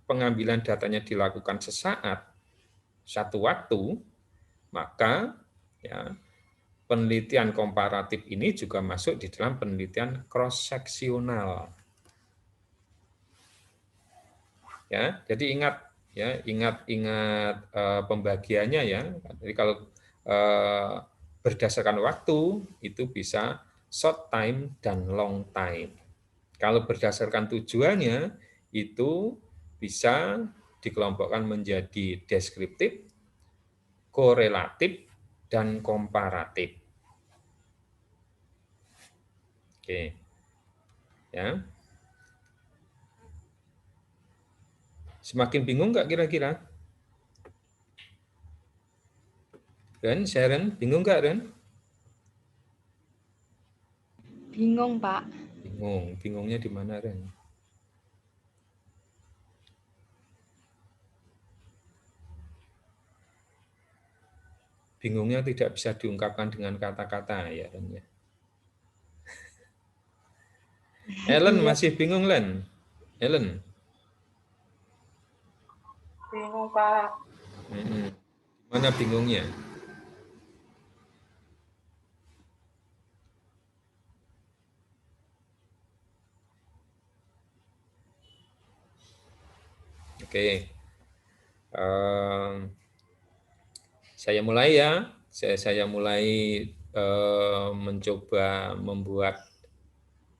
pengambilan datanya dilakukan sesaat, satu waktu, maka, ya, penelitian komparatif ini juga masuk di dalam penelitian cross seksional. Ya, jadi ingat, ya, ingat pembagiannya, ya. Jadi kalau berdasarkan waktu itu bisa short time dan long time. Kalau berdasarkan tujuannya itu bisa dikelompokkan menjadi deskriptif, korelatif, dan komparatif. Oke. Ya. Semakin bingung nggak kira-kira? Ren, Sharon, bingung nggak, Ren? Bingung, Pak. Bingung. Bingungnya di mana, Ren? Bingungnya tidak bisa diungkapkan dengan kata-kata, ya, Ren, ya. Ellen Iya. masih bingung, Len? Ellen? Bingung, Pak. Mana bingungnya? Oke. Saya mulai, ya. Saya mulai mencoba membuat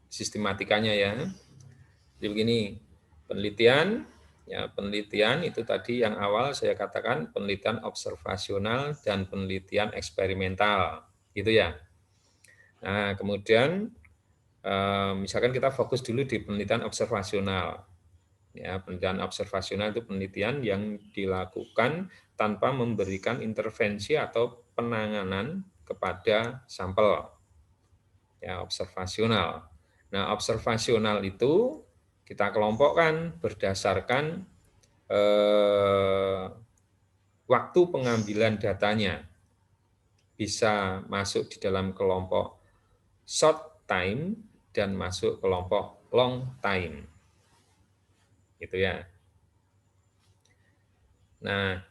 sistematikanya, ya. Jadi begini, penelitian Ya, penelitian itu tadi yang awal saya katakan penelitian observasional dan penelitian eksperimental, gitu ya. Nah, kemudian misalkan kita fokus dulu di penelitian observasional. Ya, penelitian observasional itu penelitian yang dilakukan tanpa memberikan intervensi atau penanganan kepada sampel. Ya, observasional. Nah, observasional itu kita kelompokkan berdasarkan waktu pengambilan datanya. Bisa masuk di dalam kelompok short time dan masuk kelompok long time. Gitu ya. Nah,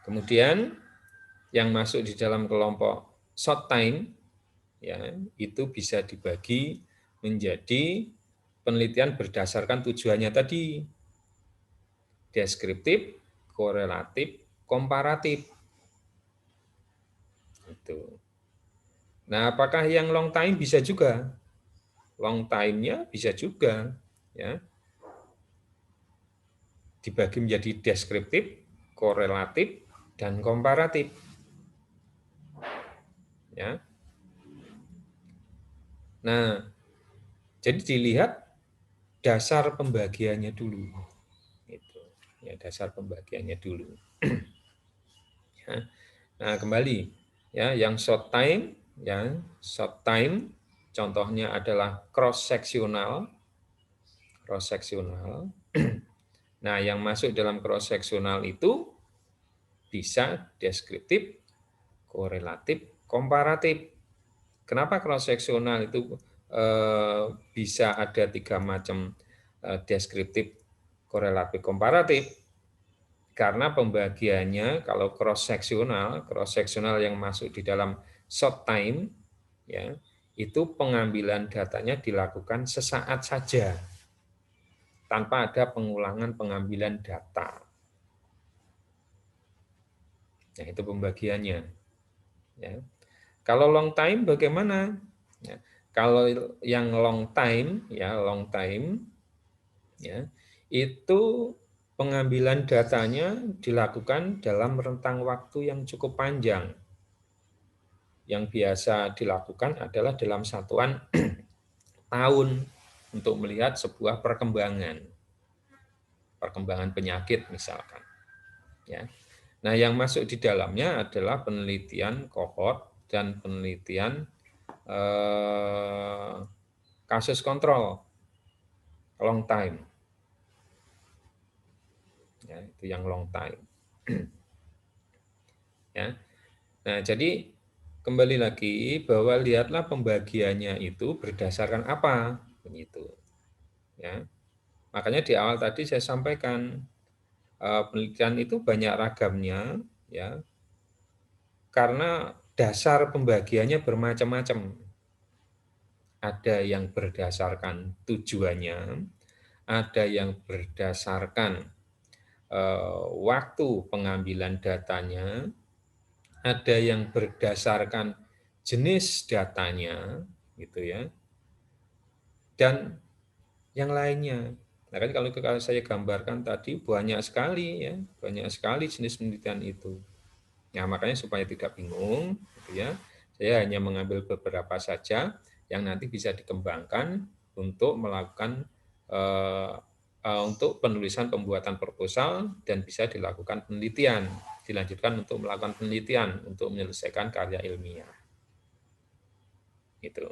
kemudian yang masuk di dalam kelompok short time ya, itu bisa dibagi menjadi penelitian berdasarkan tujuannya tadi. Deskriptif, korelatif, komparatif. Itu. Nah, apakah yang long time bisa juga? Long time-nya bisa juga, ya. Dibagi menjadi deskriptif, korelatif, dan komparatif. Ya. Nah, jadi dilihat dasar pembagiannya dulu. Itu. Ya, dasar pembagiannya dulu. Ya. Nah, kembali ya, yang short time, contohnya adalah cross seksional. Nah, yang masuk dalam cross seksional itu bisa deskriptif, korelatif, komparatif. Kenapa cross seksional itu bisa ada 3 macam deskriptif, korelatif, komparatif? Karena pembagiannya kalau cross seksional yang masuk di dalam short time, ya, itu pengambilan datanya dilakukan sesaat saja, tanpa ada pengulangan pengambilan data. Nah, itu pembagiannya. Ya. Kalau long time bagaimana? Ya. Kalau yang long time, itu pengambilan datanya dilakukan dalam rentang waktu yang cukup panjang. Yang biasa dilakukan adalah dalam satuan tahun untuk melihat sebuah perkembangan penyakit misalkan. Ya. Nah, yang masuk di dalamnya adalah penelitian kohort dan penelitian kasus kontrol long time. Ya, itu yang long time. Ya. Nah, jadi kembali lagi bahwa lihatlah pembagiannya itu berdasarkan apa, begitu. Ya. Makanya di awal tadi saya sampaikan penelitian itu banyak ragamnya, ya, karena dasar pembagiannya bermacam-macam. Ada yang berdasarkan tujuannya, ada yang berdasarkan waktu pengambilan datanya, ada yang berdasarkan jenis datanya, gitu ya, dan yang lainnya. Nah, kan kalau saya gambarkan tadi banyak sekali ya, banyak sekali jenis penelitian itu. Nah, makanya supaya tidak bingung, gitu ya, saya hanya mengambil beberapa saja yang nanti bisa dikembangkan untuk melakukan untuk penulisan pembuatan proposal dan bisa dilakukan penelitian, dilanjutkan untuk melakukan penelitian untuk menyelesaikan karya ilmiah. Gitu.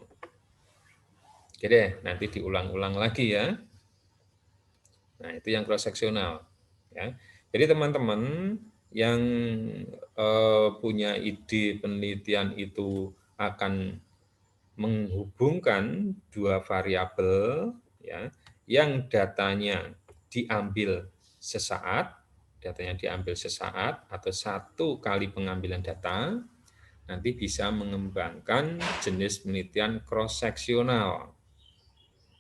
Oke deh, nanti diulang-ulang lagi ya. Nah, itu yang cross seksional. Ya. Jadi teman-teman yang punya ide penelitian itu akan menghubungkan dua variabel, ya, yang datanya diambil sesaat atau satu kali pengambilan data, nanti bisa mengembangkan jenis penelitian cross seksional.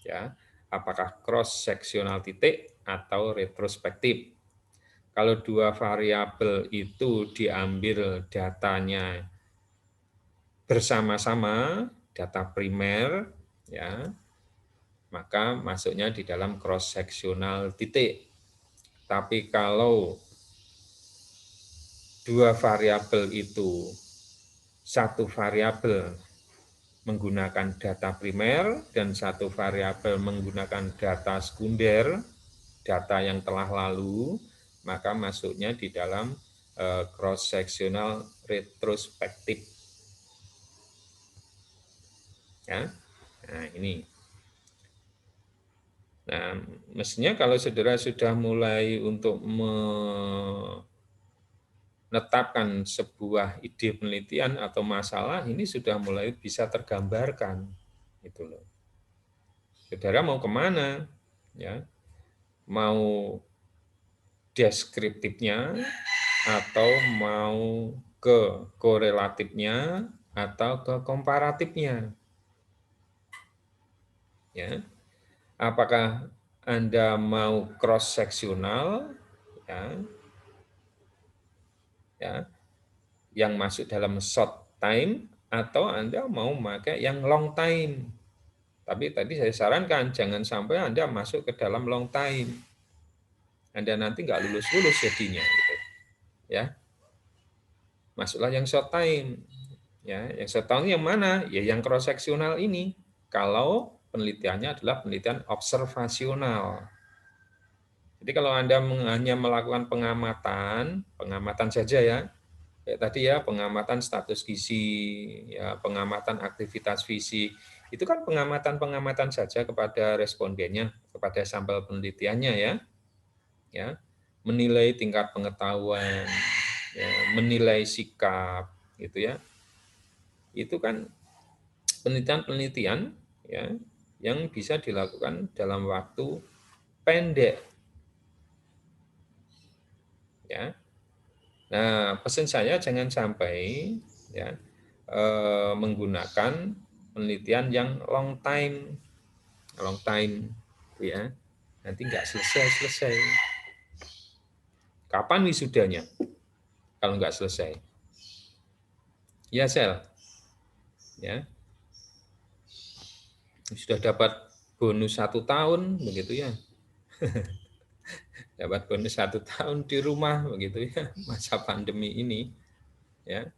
Ya, apakah cross seksional titik atau retrospektif. Kalau dua variabel itu diambil datanya bersama-sama, data primer, ya, maka masuknya di dalam cross seksional titik. Tapi kalau dua variabel itu, satu variabel menggunakan data primer dan satu variabel menggunakan data sekunder, data yang telah lalu, maka masuknya di dalam cross-sectional retrospektif. Ya. Nah, ini. Nah, mestinya kalau saudara sudah mulai untuk menetapkan sebuah ide penelitian atau masalah, ini sudah mulai bisa tergambarkan. Gitu loh. Saudara mau kemana? Ya, mau deskriptifnya, atau mau ke korelatifnya, atau ke komparatifnya. Ya. Apakah Anda mau cross-seksional, ya, yang masuk dalam short time, atau Anda mau memakai yang long time. Tapi tadi saya sarankan, jangan sampai Anda masuk ke dalam long time. Anda nanti nggak lulus-lulus jadinya. Gitu. Ya. Masuklah yang short time. Ya, yang short time yang mana? Ya yang cross-seksional ini. Kalau penelitiannya adalah penelitian observasional. Jadi kalau Anda hanya melakukan pengamatan saja ya, kayak tadi ya, pengamatan status gizi, ya, pengamatan aktivitas fisik, itu kan pengamatan saja kepada respondennya, kepada sampel penelitiannya ya, menilai tingkat pengetahuan, ya, menilai sikap, gitu ya. Itu kan penelitian-penelitian ya yang bisa dilakukan dalam waktu pendek. Ya. Nah, pesan saya jangan sampai ya menggunakan penelitian yang long time ya. Nanti nggak selesai. Kapan wisudanya kalau nggak selesai? Ya, Sel. Ya. Sudah dapat bonus 1 tahun begitu ya. Dapat bonus 1 tahun di rumah begitu ya, masa pandemi ini ya.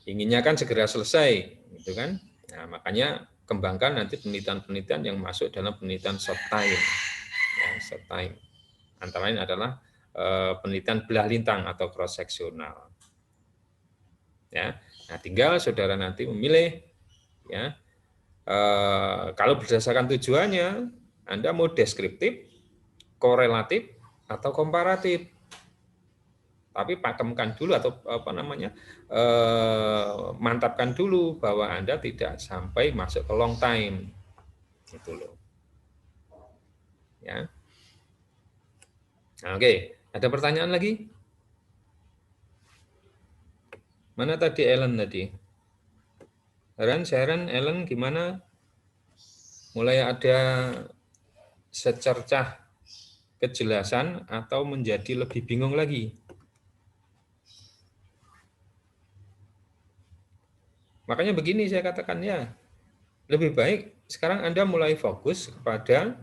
Inginnya kan segera selesai gitu kan. Nah, makanya kembangkan nanti penelitian-penelitian yang masuk dalam penelitian short time. Ya, short time. Antara lain adalah penelitian belah lintang atau cross seksional. Ya. Nah, tinggal saudara nanti memilih ya. Kalau berdasarkan tujuannya, Anda mau deskriptif, korelatif, atau komparatif. Tapi pakemkan dulu atau mantapkan dulu bahwa Anda tidak sampai masuk ke long time, gitu loh. Ya. Nah, oke, ada pertanyaan lagi? Mana tadi Ellen tadi? Sharon, Ellen gimana? Mulai ada secercah kejelasan atau menjadi lebih bingung lagi? Makanya begini saya katakan ya, lebih baik sekarang Anda mulai fokus kepada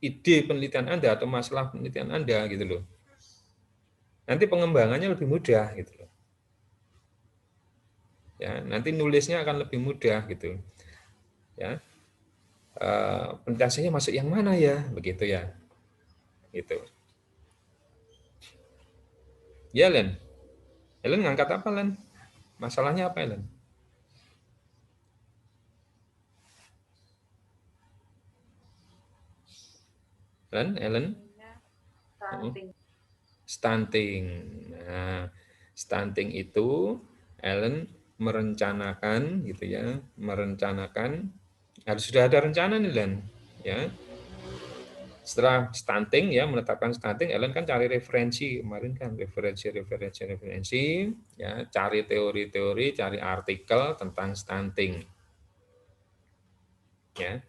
ide penelitian Anda atau masalah penelitian Anda gitu loh. Nanti pengembangannya lebih mudah gitu loh. Ya, nanti nulisnya akan lebih mudah gitu. Ya. Penelitian masuk yang mana ya, begitu ya. Gitu. Ya, Len. Ellen ngangkat apa, Len? Masalahnya apa, Ellen? Ellen? Stunting. Nah, stunting itu Ellen merencanakan gitu ya, harus sudah ada rencana nih, Len, ya. Setelah stunting ya, menetapkan stunting, Ellen kan cari referensi kemarin kan, referensi ya, cari teori-teori, cari artikel tentang stunting. Ya.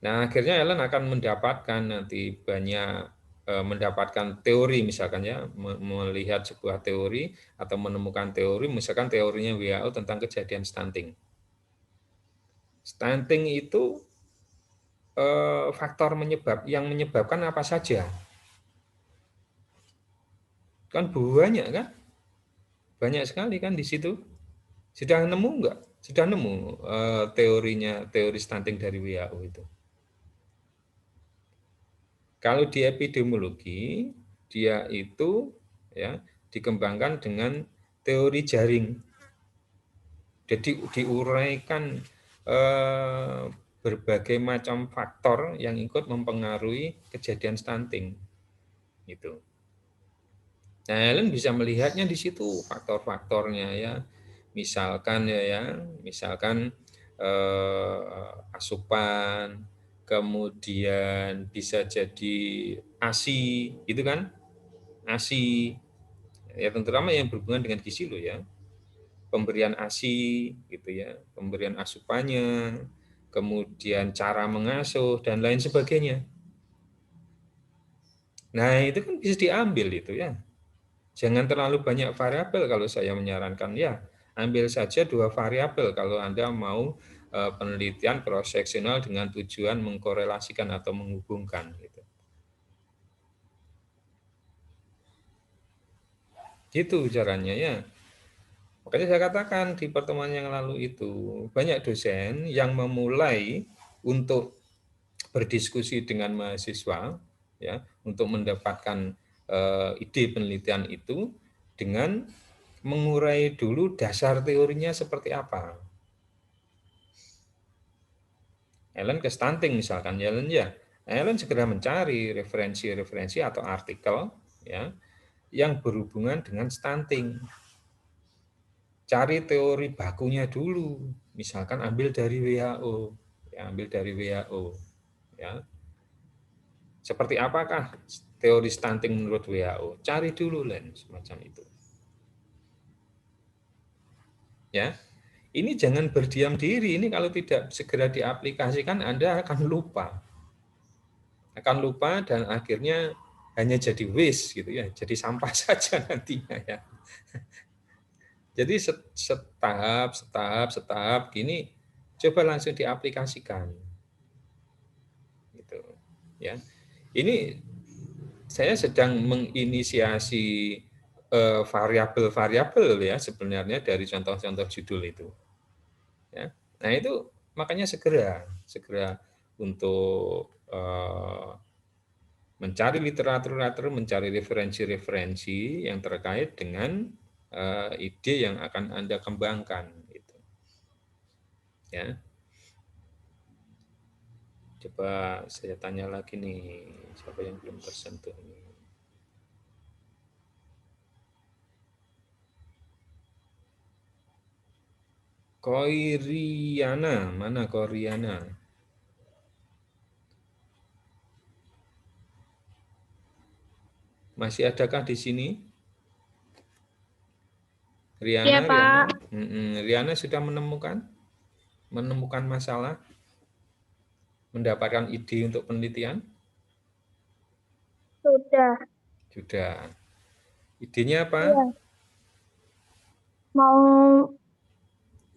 Nah, akhirnya Ellen akan mendapatkan nanti banyak mendapatkan teori misalkan ya, melihat sebuah teori atau menemukan teori, misalkan teorinya WHO tentang kejadian stunting. Stunting itu faktor yang menyebabkan apa saja? Kan banyak kan? Banyak sekali kan di situ. Sudah nemu enggak? Sudah nemu teori stunting dari WHO itu. Kalau di epidemiologi, dia itu ya dikembangkan dengan teori jaring. Jadi diuraikan berbagai macam faktor yang ikut mempengaruhi kejadian stunting. Gitu. Nah, Ellen bisa melihatnya di situ faktor-faktornya ya. Misalkan asupan, kemudian bisa jadi ASI, gitu kan? ASI, ya terutama yang berhubungan dengan gizi loh ya. Pemberian ASI, gitu ya, pemberian asupannya, kemudian cara mengasuh dan lain sebagainya. Nah, itu kan bisa diambil itu ya. Jangan terlalu banyak variabel kalau saya menyarankan ya. Ambil saja 2 variabel kalau Anda mau penelitian cross-seksional dengan tujuan mengkorelasikan atau menghubungkan. Gitu caranya ya. Makanya saya katakan di pertemuan yang lalu itu, banyak dosen yang memulai untuk berdiskusi dengan mahasiswa ya untuk mendapatkan ide penelitian itu dengan mengurai dulu dasar teorinya seperti apa. Ellen ke stunting misalkan, Ellen segera mencari referensi-referensi atau artikel ya yang berhubungan dengan stunting. Cari teori bakunya dulu, misalkan ambil dari WHO, ya, ambil dari WHO, ya. Seperti apakah teori stunting menurut WHO? Cari dulu semacam itu. Ya, ini jangan berdiam diri. Ini kalau tidak segera diaplikasikan, Anda akan lupa, dan akhirnya hanya jadi waste gitu ya, jadi sampah saja nantinya ya. Jadi setahap gini, coba langsung diaplikasikan. Gitu, ya. Ini saya sedang menginisiasi variabel-variabel ya sebenarnya dari contoh-contoh judul itu. Ya. Nah itu makanya segera untuk mencari literatur, mencari referensi-referensi yang terkait dengan ide yang akan Anda kembangkan. Gitu. Ya. Coba saya tanya lagi nih, siapa yang belum tersentuh nih? Koiriana, mana Koiriana? Masih adakah di sini? Iya, Riana. Pak. Riana sudah menemukan masalah, mendapatkan ide untuk penelitian? Sudah. Sudah. Idenya apa? Iya. Mau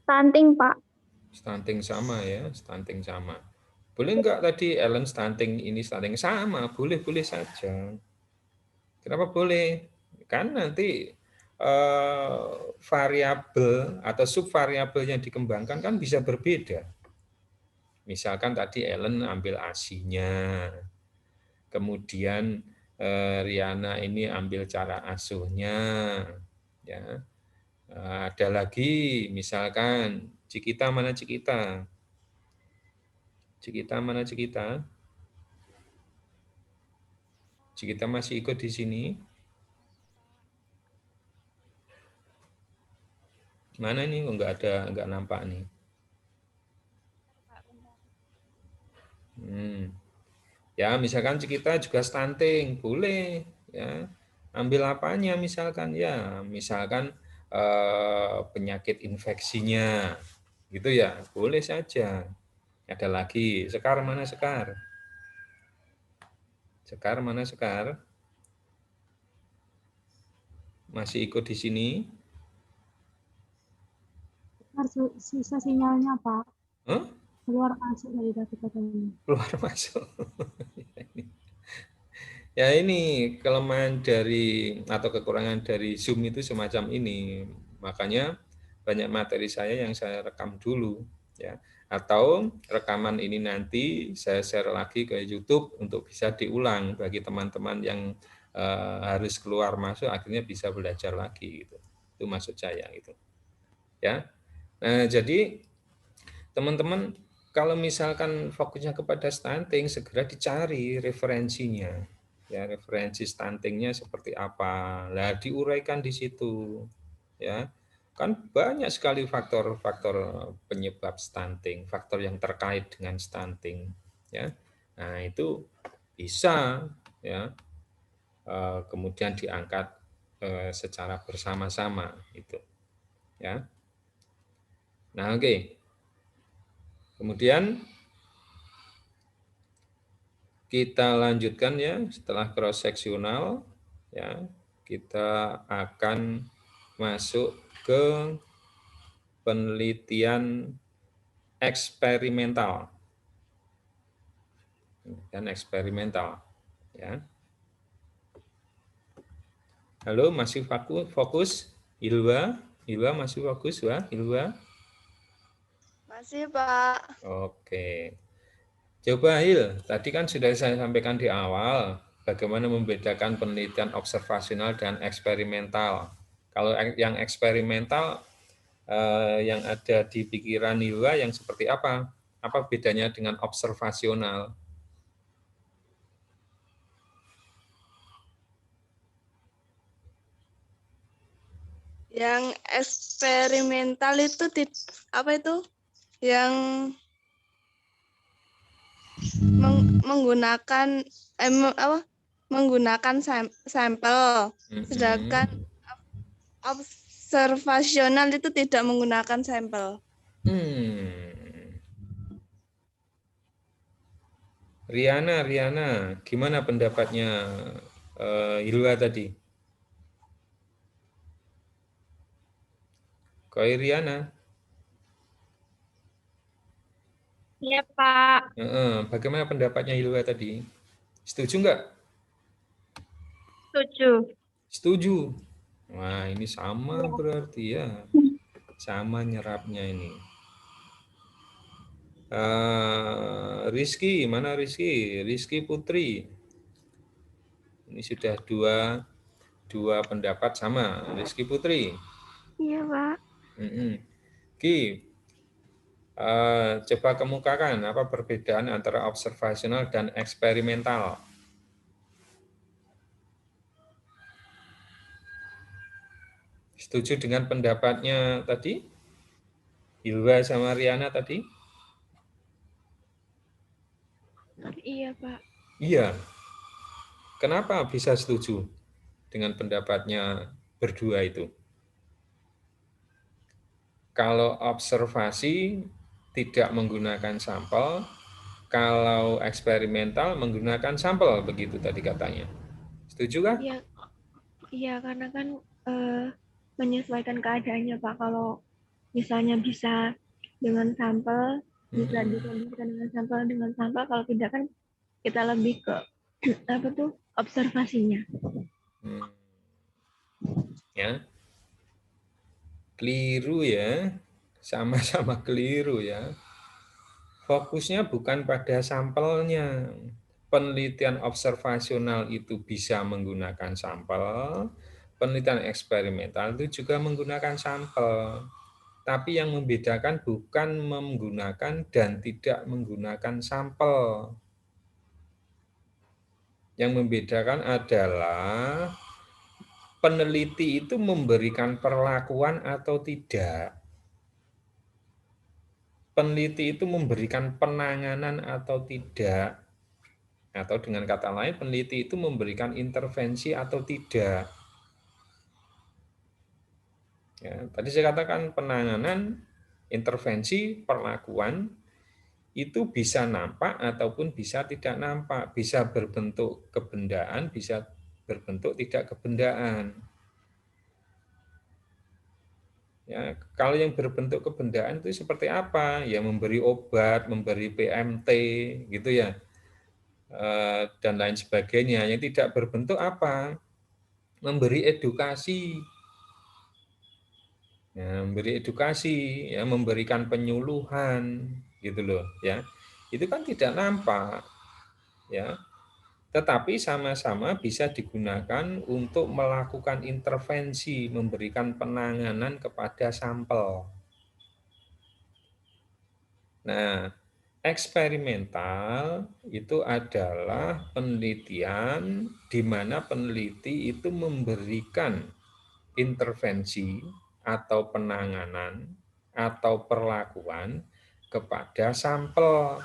stunting, Pak. Stunting sama ya, stunting sama. Boleh enggak tadi Ellen stunting ini stunting sama? Boleh saja. Kenapa boleh? Kan nanti variabel atau subvariabel yang dikembangkan kan bisa berbeda. Misalkan tadi Ellen ambil ASI-nya, kemudian Riana ini ambil cara asuhnya, ya. Ada lagi misalkan Cikita mana Cikita? Cikita mana Cikita? Cikita masih ikut di sini? Mana nih? Oh, enggak nampak nih. Ya, misalkan kita juga stunting, boleh ya. Ambil apanya misalkan ya, misalkan penyakit infeksinya. Gitu ya, boleh saja. Ada lagi, Sekar mana Sekar? Sekar mana Sekar? Masih ikut di sini? Susah sinyalnya, Pak. Huh? Keluar masuk dari tadi katanya. Keluar masuk. Ya ini kelemahan dari atau kekurangan dari Zoom itu semacam ini. Makanya banyak materi saya yang saya rekam dulu ya. Atau rekaman ini nanti saya share lagi ke YouTube untuk bisa diulang bagi teman-teman yang harus keluar masuk akhirnya bisa belajar lagi gitu. Itu maksud saya gitu. Ya. Nah, jadi teman-teman kalau misalkan fokusnya kepada stunting segera dicari referensinya. Ya, referensi stuntingnya seperti apa. Lah diuraikan di situ. Ya. Kan banyak sekali faktor-faktor penyebab stunting, faktor yang terkait dengan stunting, ya. Nah, itu bisa ya kemudian diangkat secara bersama-sama itu, ya. Nah, oke. Kemudian kita lanjutkan ya, setelah cross seksional ya, kita akan masuk ke penelitian eksperimental dan eksperimental ya. Halo, masih fokus? Hilwa masih fokus, Wah? Hilwa? Masih, Pak. Oke. Coba Hil, tadi kan sudah saya sampaikan di awal, bagaimana membedakan penelitian observasional dan eksperimental. Kalau yang eksperimental, yang ada di pikiran Hilwa yang seperti apa? Apa bedanya dengan observasional? Yang eksperimental itu apa itu? Yang menggunakan apa? Menggunakan sampel. Sedangkan observasional itu tidak menggunakan sampel. Riana, gimana pendapatnya Hilwa tadi? Koi Riana, Iya, Pak. bagaimana pendapatnya Hilwa tadi? Setuju nggak? Setuju. Setuju. Wah, ini sama berarti ya. Sama nyerapnya ini. Rizky, mana Rizky? Rizky Putri. Ini sudah dua pendapat sama. Rizky Putri. Iya, Pak. Ki, coba kemukakan apa perbedaan antara observasional dan eksperimental. Setuju dengan pendapatnya tadi? Hilwa sama Riana tadi? Iya, Pak. Iya. Kenapa bisa setuju dengan pendapatnya berdua itu? Kalau observasi tidak menggunakan sampel, kalau eksperimental menggunakan sampel, begitu tadi katanya. Setuju kah? Iya, iya karena kan menyesuaikan keadaannya, Pak. Kalau misalnya bisa dengan sampel, bisa dikondisikan dengan sampel. Kalau tidak kan kita lebih ke apa tuh observasinya. Ya, keliru ya, sama-sama keliru ya. Fokusnya bukan pada sampelnya. Penelitian observasional itu bisa menggunakan sampel, penelitian eksperimental itu juga menggunakan sampel. Tapi yang membedakan bukan menggunakan dan tidak menggunakan sampel. Yang membedakan adalah peneliti itu memberikan perlakuan atau tidak. Peneliti itu memberikan penanganan atau tidak. Atau dengan kata lain, peneliti itu memberikan intervensi atau tidak. Ya, tadi saya katakan penanganan, intervensi, perlakuan, itu bisa nampak ataupun bisa tidak nampak. Bisa berbentuk kebendaan, bisa berbentuk tidak kebendaan. Ya, kalau yang berbentuk kebendaan itu seperti apa? Ya memberi obat, memberi PMT, gitu ya, dan lain sebagainya. Yang tidak berbentuk apa? Memberi edukasi, ya, memberi edukasi, ya, memberikan penyuluhan, gitu loh, ya. Itu kan tidak nampak, ya. Tetapi sama-sama bisa digunakan untuk melakukan intervensi, memberikan penanganan kepada sampel. Nah, eksperimental itu adalah penelitian di mana peneliti itu memberikan intervensi atau penanganan atau perlakuan kepada sampel.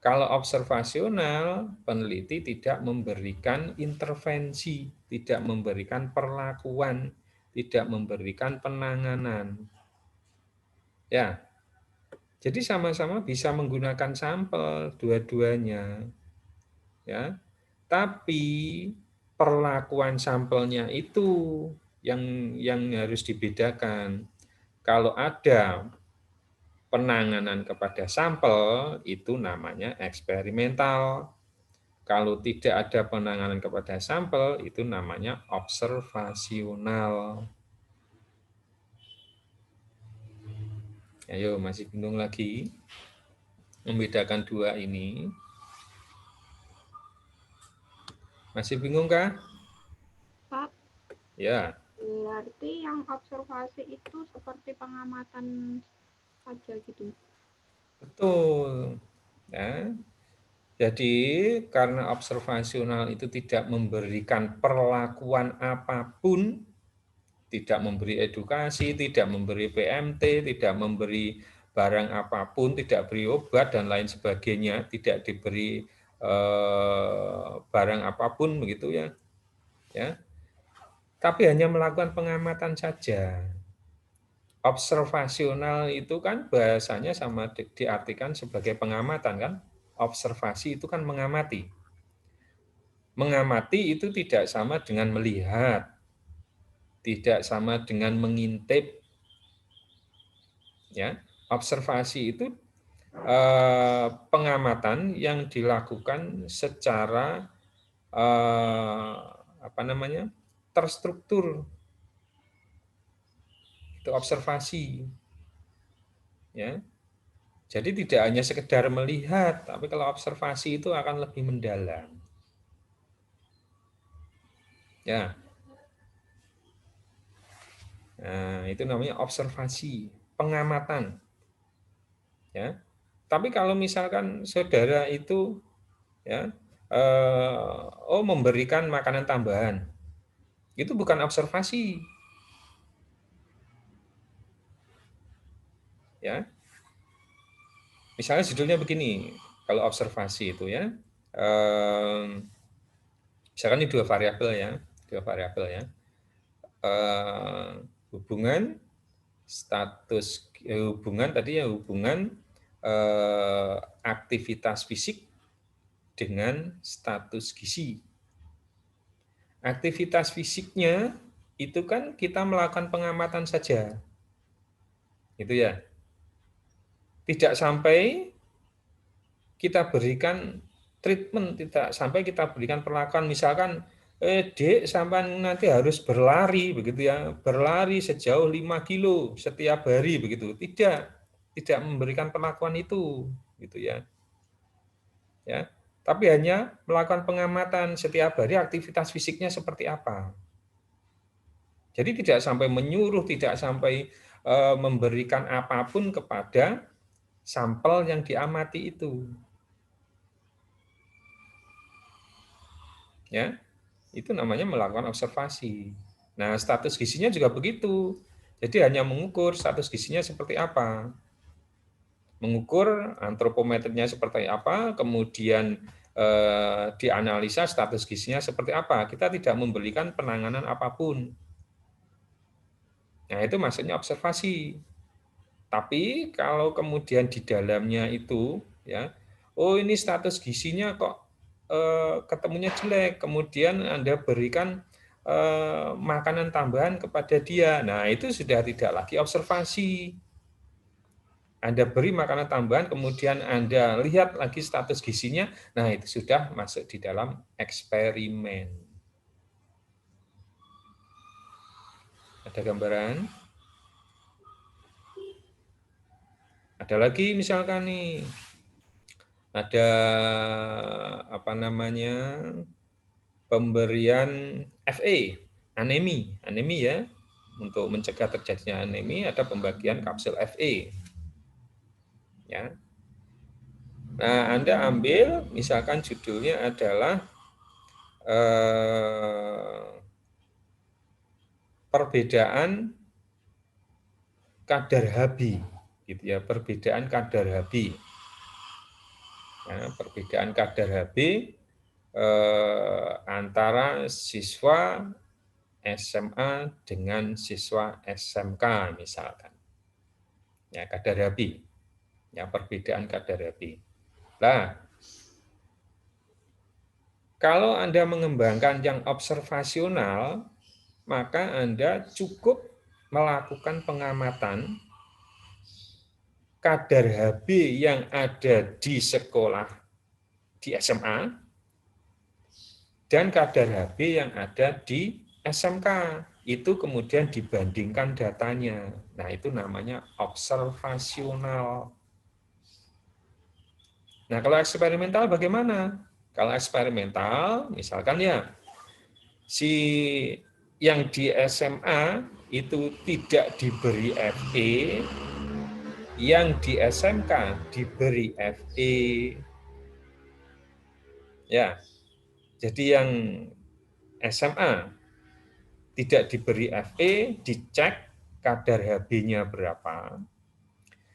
Kalau observasional, peneliti tidak memberikan intervensi, tidak memberikan perlakuan, tidak memberikan penanganan. Ya, jadi sama-sama bisa menggunakan sampel dua-duanya. Ya, tapi perlakuan sampelnya itu yang harus dibedakan. Kalau ada penanganan kepada sampel itu namanya eksperimental. Kalau tidak ada penanganan kepada sampel itu namanya observasional. Ayo, masih bingung lagi membedakan dua ini? Masih bingung kah? Pak, Ya. berarti yang observasi itu seperti pengamatan saja gitu. Betul. Ya. Jadi karena observasional itu tidak memberikan perlakuan apapun, tidak memberi edukasi, tidak memberi PMT, tidak memberi barang apapun, tidak beri obat dan lain sebagainya, tidak diberi barang apapun begitu ya. Ya. Tapi hanya melakukan pengamatan saja. Observasional itu kan bahasanya sama diartikan sebagai pengamatan kan? Observasi itu kan mengamati. Mengamati itu tidak sama dengan melihat, tidak sama dengan mengintip. Ya, observasi itu pengamatan yang dilakukan secara terstruktur. Itu observasi. Ya. Jadi tidak hanya sekedar melihat, tapi kalau observasi itu akan lebih mendalam. Ya. Nah, itu namanya observasi, pengamatan. Ya. Tapi kalau misalkan saudara itu ya memberikan makanan tambahan, itu bukan observasi. Ya. Misalnya judulnya begini, kalau observasi itu ya, misalkan ini dua variabel ya. Hubungan status hubungan aktivitas fisik dengan status gizi. Aktivitas fisiknya itu kan kita melakukan pengamatan saja. Itu ya. Tidak sampai kita berikan treatment, tidak sampai kita berikan perlakuan, misalkan Dek sampai nanti harus berlari begitu ya, berlari sejauh 5 kilo setiap hari begitu. Tidak memberikan perlakuan itu gitu ya. Ya. Tapi hanya melakukan pengamatan setiap hari aktivitas fisiknya seperti apa. Jadi tidak sampai menyuruh, tidak sampai memberikan apapun kepada sampel yang diamati itu. Ya. Itu namanya melakukan observasi. Nah, status gizinya juga begitu. Jadi hanya mengukur status gizinya seperti apa. Mengukur antropometrinya seperti apa, kemudian dianalisa status gizinya seperti apa. Kita tidak memberikan penanganan apapun. Nah, itu maksudnya observasi. Tapi kalau kemudian di dalamnya itu, ya, oh ini status gizinya kok ketemunya jelek, kemudian Anda berikan makanan tambahan kepada dia. Nah, itu sudah tidak lagi observasi. Anda beri makanan tambahan, kemudian Anda lihat lagi status gizinya, nah itu sudah masuk di dalam eksperimen. Ada gambaran? Ada lagi misalkan nih, ada apa namanya, pemberian FA, anemi ya, untuk mencegah terjadinya anemi ada pembagian kapsul FA. Ya. Nah, Anda ambil, misalkan judulnya adalah perbedaan kadar Hb, gitu ya, perbedaan kadar Hb. Ya, perbedaan kadar Hb antara siswa SMA dengan siswa SMK misalkan. Ya, kadar Hb. Ya, perbedaan kadar Hb. Nah, kalau Anda mengembangkan yang observasional, maka Anda cukup melakukan pengamatan kadar Hb yang ada di sekolah, di SMA, dan kadar Hb yang ada di SMK. Itu kemudian dibandingkan datanya. Nah, itu namanya observasional. Nah, kalau eksperimental bagaimana? Kalau eksperimental, misalkan ya, si yang di SMA itu tidak diberi FE, yang di SMK diberi FE. Ya, jadi yang SMA tidak diberi FE, dicek kadar Hb-nya berapa.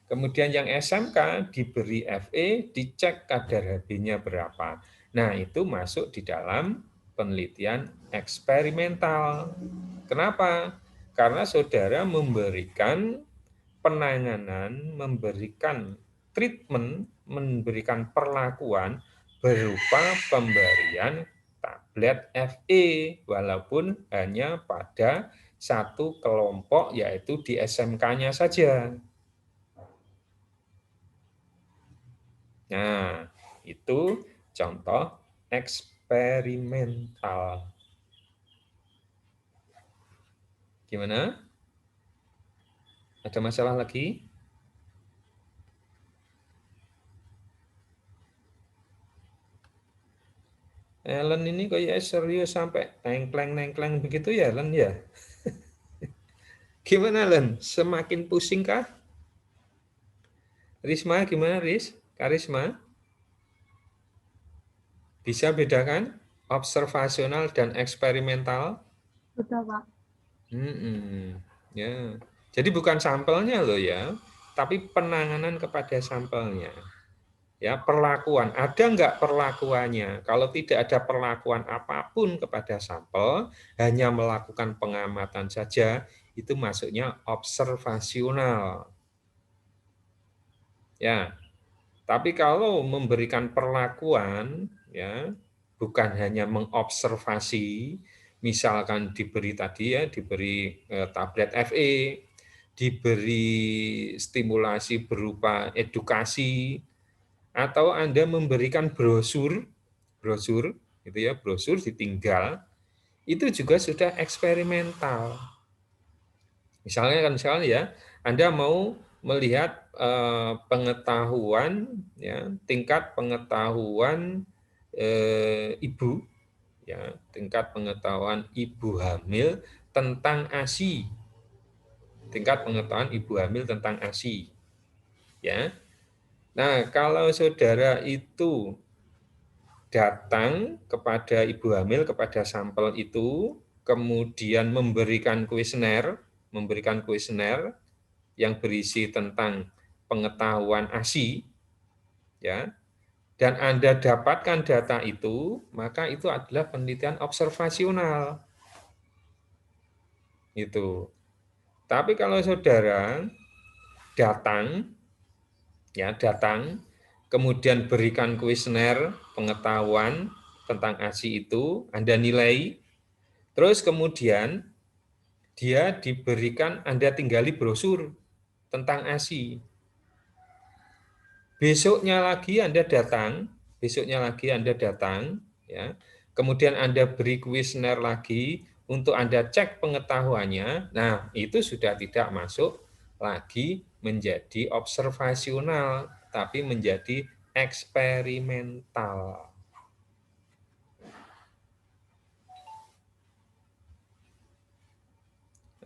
Kemudian yang SMK diberi FE, dicek kadar Hb-nya berapa. Nah, itu masuk di dalam penelitian eksperimental. Kenapa? Karena saudara memberikan penanganan, memberikan treatment, memberikan perlakuan berupa pemberian tablet FE, walaupun hanya pada satu kelompok, yaitu di SMK-nya saja. Nah, itu contoh eksperimental. Gimana? Ada masalah lagi? Ellen ini kayak serius sampai nengkleng begitu ya, Ellen ya? Gimana, Ellen? Semakin pusing kah? Risma gimana, Riz? Karisma? Bisa bedakan observasional dan eksperimental? Betul, Pak. Ya. Jadi bukan sampelnya loh ya, tapi penanganan kepada sampelnya. Ya, perlakuan. Ada nggak perlakuannya? Kalau tidak ada perlakuan apapun kepada sampel, hanya melakukan pengamatan saja, itu masuknya observasional. Ya. Tapi kalau memberikan perlakuan, ya, bukan hanya mengobservasi, misalkan diberi tadi ya, diberi tablet FE, diberi stimulasi berupa edukasi, atau Anda memberikan brosur gitu ya, brosur ditinggal, itu juga sudah eksperimental. Misalnya ya, Anda mau melihat pengetahuan ya, tingkat pengetahuan ibu ya, tingkat pengetahuan ibu hamil tentang ASI. Tingkat pengetahuan ibu hamil tentang ASI. Ya. Nah, kalau saudara itu datang kepada ibu hamil, kepada sampel itu, kemudian memberikan kuesioner yang berisi tentang pengetahuan ASI, ya, dan Anda dapatkan data itu, maka itu adalah penelitian observasional. Itu. Tapi kalau saudara datang, kemudian berikan kuesioner pengetahuan tentang ASI itu, Anda nilai, Terus kemudian dia diberikan, Anda tinggali brosur tentang ASI. Besoknya lagi Anda datang, ya. Kemudian Anda beri kuesioner lagi untuk Anda cek pengetahuannya. Nah, itu sudah tidak masuk lagi menjadi observasional, tapi menjadi eksperimental.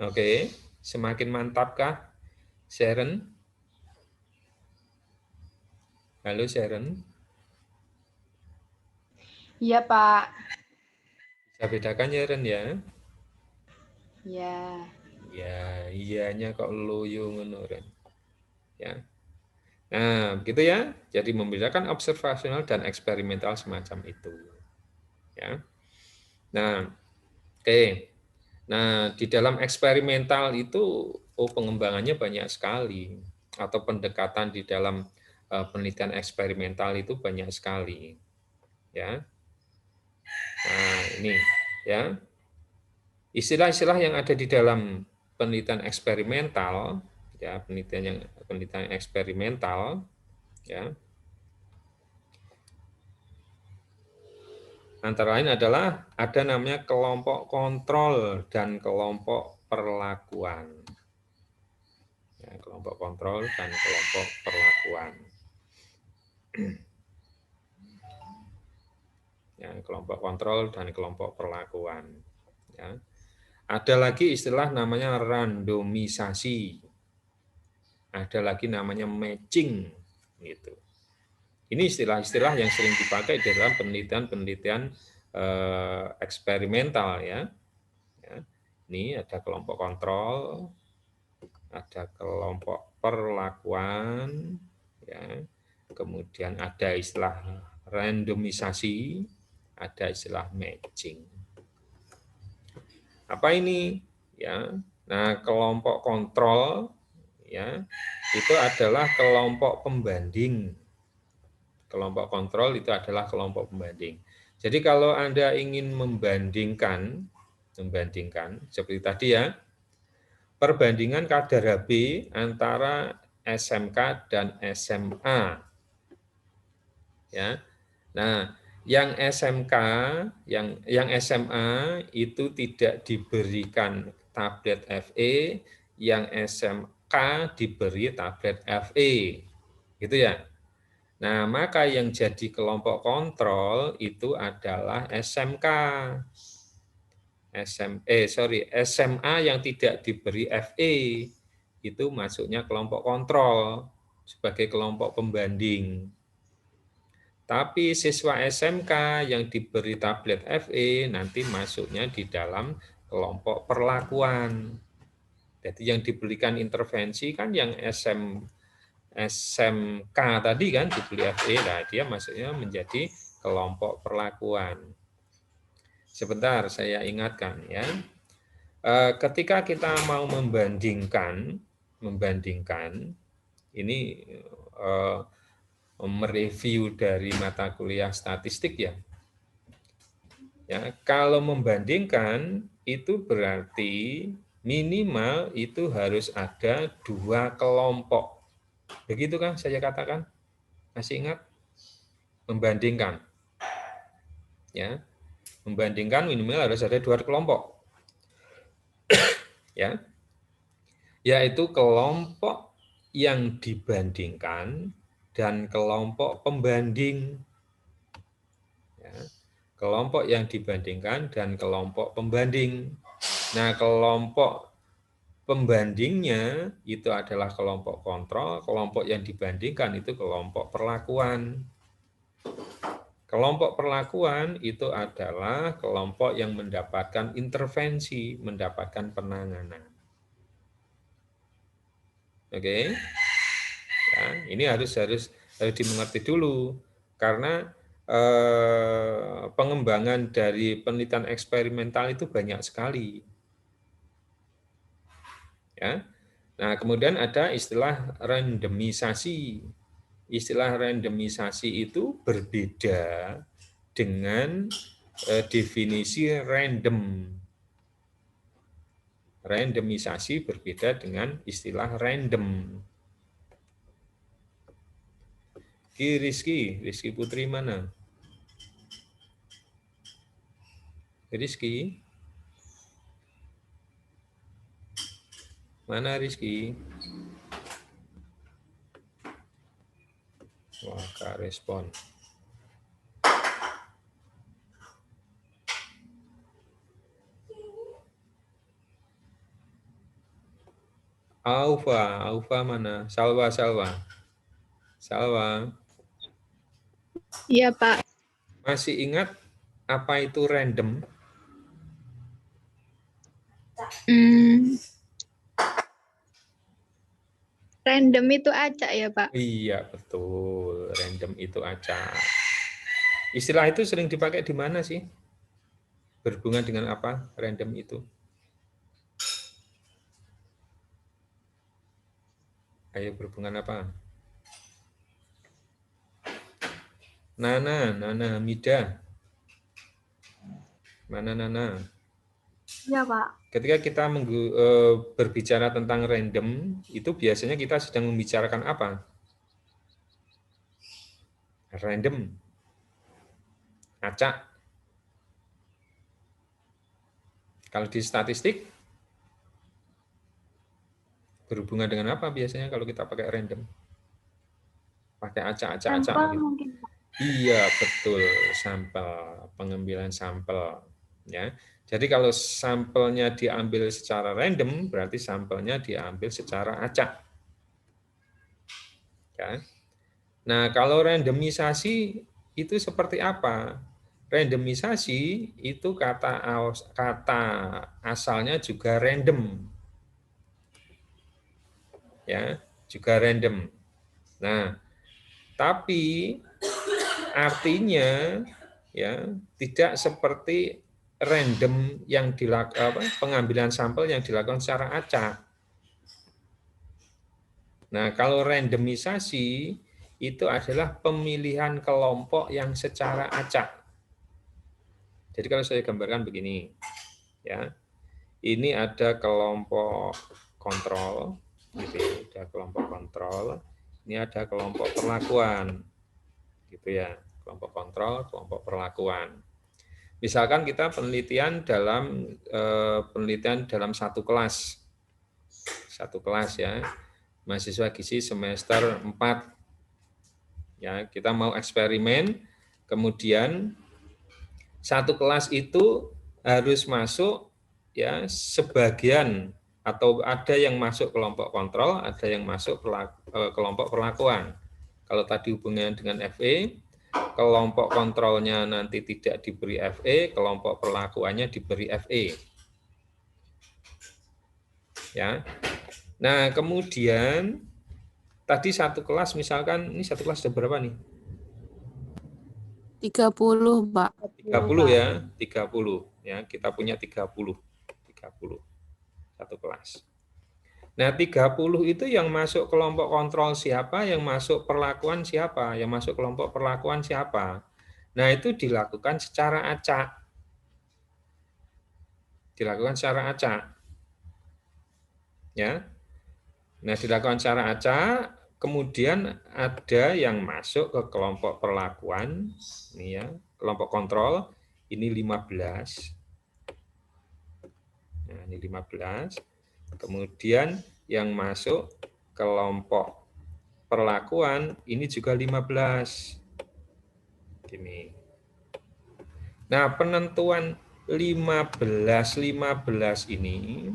Oke, semakin mantapkah, Sharon? Halo, Sharon. Iya, Pak. Bisa bedakan ya, Ren ya? Iya. Ya, iyanya kok loyo ngono, Ren. Ya. Nah, begitu ya. Jadi membedakan observasional dan eksperimental semacam itu. Ya. Nah, oke. Nah, di dalam eksperimental itu pengembangannya banyak sekali, atau pendekatan di dalam penelitian eksperimental itu banyak sekali. Ya. Nah, ini ya. Istilah-istilah yang ada di dalam penelitian eksperimental, ya, penelitian eksperimental, ya. Antara lain adalah ada namanya kelompok kontrol dan kelompok perlakuan. Ya, kelompok kontrol dan kelompok perlakuan. Ya, kelompok kontrol dan kelompok perlakuan. Ya. Ada lagi istilah namanya randomisasi. Ada lagi namanya matching, gitu. Ini istilah-istilah yang sering dipakai dalam penelitian-penelitian eksperimental, ya. Ini ada kelompok kontrol, ada kelompok perlakuan, ya. Kemudian ada istilah randomisasi, ada istilah matching. Apa ini? Ya. Nah, kelompok kontrol, ya, itu adalah kelompok pembanding. Kelompok kontrol itu adalah kelompok pembanding. Jadi kalau Anda ingin membandingkan seperti tadi ya, perbandingan kadar Hb antara SMK dan SMA. Ya. Nah, yang SMK, yang SMA itu tidak diberikan tablet Fe, yang SMK diberi tablet Fe. Gitu ya. Nah, maka yang jadi kelompok kontrol itu adalah SMK. SMA yang tidak diberi Fe itu masuknya kelompok kontrol sebagai kelompok pembanding. Tapi siswa SMK yang diberi tablet Fe nanti masuknya di dalam kelompok perlakuan. Jadi yang diberikan intervensi kan yang SMK tadi kan dibeli Fe, nah dia masuknya menjadi kelompok perlakuan. Sebentar saya ingatkan ya. Ketika kita mau membandingkan ini mereview dari mata kuliah statistik ya. Ya, kalau membandingkan itu berarti minimal itu harus ada 2 kelompok. Begitu kan saya katakan? Masih ingat? Membandingkan. Ya. Membandingkan minimal harus ada 2 kelompok. Ya. Yaitu kelompok yang dibandingkan dan kelompok pembanding. Ya. Kelompok yang dibandingkan dan kelompok pembanding. Nah, kelompok pembandingnya itu adalah kelompok kontrol, kelompok yang dibandingkan itu kelompok perlakuan. Kelompok perlakuan itu adalah kelompok yang mendapatkan intervensi, mendapatkan penanganan. Oke. Ya, ini harus dimengerti dulu karena pengembangan dari penelitian eksperimental itu banyak sekali. Ya. Nah, kemudian ada istilah randomisasi. Istilah randomisasi itu berbeda dengan definisi random. Randomisasi berbeda dengan istilah random. Rizky Putri mana? Rizky? Mana Rizky? Wah, gak respon. Aufa mana? Salwa. Iya, Pak. Masih ingat apa itu random? Random itu acak ya, Pak? Iya, betul. Random itu acak. Istilah itu sering dipakai di mana sih? Berhubungan dengan apa random itu? Ayo, berhubungan apa? Nana, Mida. Mana Nana? Iya, Pak. Ketika kita berbicara tentang random, itu biasanya kita sedang membicarakan apa? Random. Acak. Kalau di statistik, berhubungan dengan apa biasanya kalau kita pakai random? Pakai acak gitu. Mungkin, Pak. Iya, betul. Sampel, pengambilan sampel. Ya. Jadi kalau sampelnya diambil secara random, berarti sampelnya diambil secara acak. Ya. Nah, kalau randomisasi itu seperti apa? Randomisasi itu kata asalnya juga random. Ya, juga random. Nah, tapi artinya ya tidak seperti random yang dilakukan pengambilan sampel yang dilakukan secara acak. Nah, kalau randomisasi itu adalah pemilihan kelompok yang secara acak. Jadi kalau saya gambarkan begini, ya, ini ada kelompok kontrol, gitu ya, ada kelompok kontrol, ini ada kelompok perlakuan, gitu ya, kelompok kontrol, kelompok perlakuan. Misalkan kita penelitian dalam satu kelas ya, mahasiswa gizi semester 4. Ya, kita mau eksperimen, kemudian satu kelas itu harus masuk ya sebagian atau ada yang masuk kelompok kontrol, ada yang masuk kelompok perlakuan. Kalau tadi hubungannya dengan FE, kelompok kontrolnya nanti tidak diberi FE, kelompok perlakuannya diberi FE. Ya. Nah, kemudian tadi satu kelas misalkan, ini satu kelas ada berapa nih? 30, Pak. 30 ya, 30 ya. Kita punya 30 satu kelas. Nah, 30 itu yang masuk kelompok kontrol siapa, yang masuk perlakuan siapa, yang masuk kelompok perlakuan siapa. Nah, itu dilakukan secara acak. Dilakukan secara acak. Ya. Nah, dilakukan secara acak, kemudian ada yang masuk ke kelompok perlakuan, ini ya, kelompok kontrol, ini 15. Nah, ini 15. Kemudian yang masuk kelompok perlakuan, ini juga 15. Gini. Nah, penentuan 15 ini,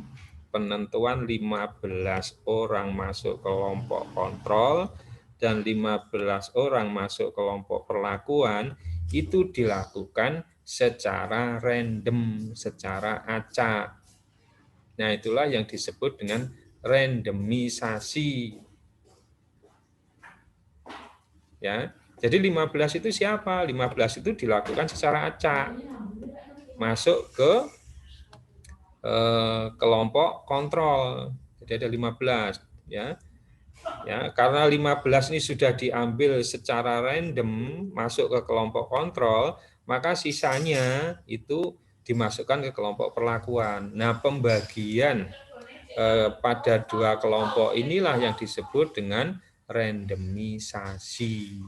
penentuan 15 orang masuk kelompok kontrol dan 15 orang masuk kelompok perlakuan itu dilakukan secara random, secara acak. Nah, itulah yang disebut dengan randomisasi. Ya. Jadi 15 itu siapa? 15 itu dilakukan secara acak. Masuk ke kelompok kontrol. Jadi ada 15 ya. Ya, karena 15 ini sudah diambil secara random masuk ke kelompok kontrol, maka sisanya itu dimasukkan ke kelompok perlakuan. Nah, pembagian pada dua kelompok inilah yang disebut dengan randomisasi.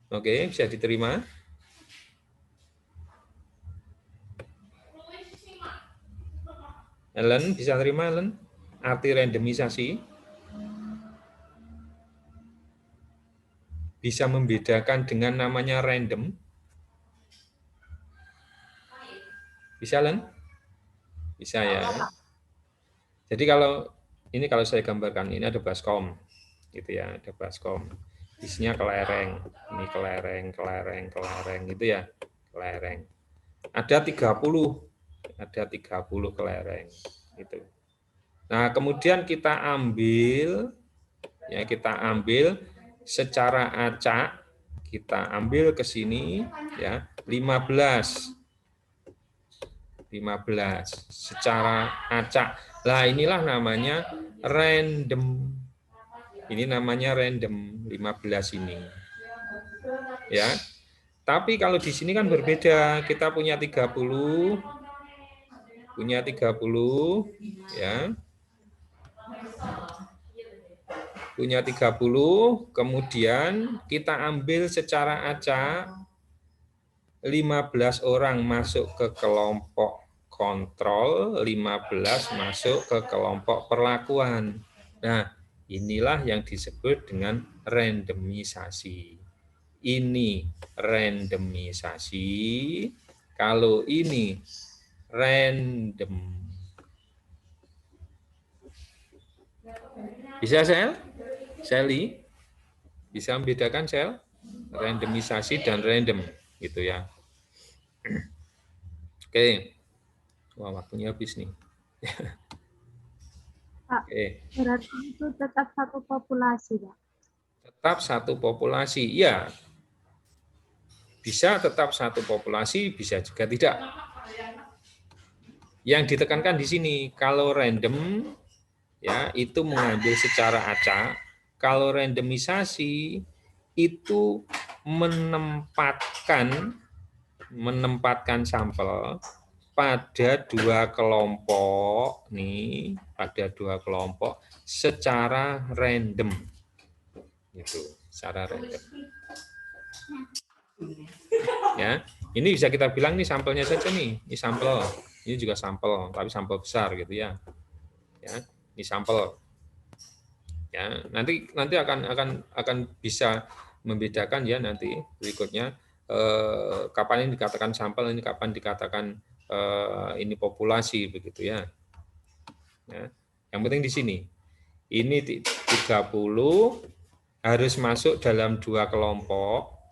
Oke, bisa diterima? Ellen, bisa terima Ellen? Arti randomisasi? Bisa membedakan dengan namanya random? Bisa Ellen? Bisa ya. Jadi kalau saya gambarkan, ini ada baskom, gitu ya, ada baskom. Isinya kelereng, ini kelereng, gitu ya, kelereng. Ada 30 kelereng, gitu. Nah, kemudian kita ambil secara acak, kita ambil ke sini ya 15 secara acak. Lah inilah namanya random. Ini namanya random 15 ini. Ya. Tapi kalau di sini kan berbeda. Kita punya 30 ya. Punya 30, kemudian kita ambil secara acak 15 orang masuk ke kelompok kontrol, 15 masuk ke kelompok perlakuan. Nah, inilah yang disebut dengan randomisasi. Ini randomisasi, kalau ini random. Bisa Sally? Bisa membedakan sel? Randomisasi dan random, gitu ya. Oke. Wah, waktunya habis nih. Pak, berarti itu tetap satu populasi, Pak? Tetap satu populasi, ya. Bisa tetap satu populasi, bisa juga tidak. Yang ditekankan di sini, kalau random, ya itu mengambil secara acak. Kalau randomisasi, itu menempatkan sampel pada dua kelompok secara random, gitu, secara random. Ya, ini bisa kita bilang nih sampelnya saja nih, ini sampel, ini juga sampel, tapi sampel besar gitu ya. Ya, ini sampel. Ya, nanti akan bisa membedakan ya nanti berikutnya kapan ini dikatakan sampel, ini kapan dikatakan ini populasi begitu ya. Ya. Yang penting di sini. Ini 30 harus masuk dalam dua kelompok,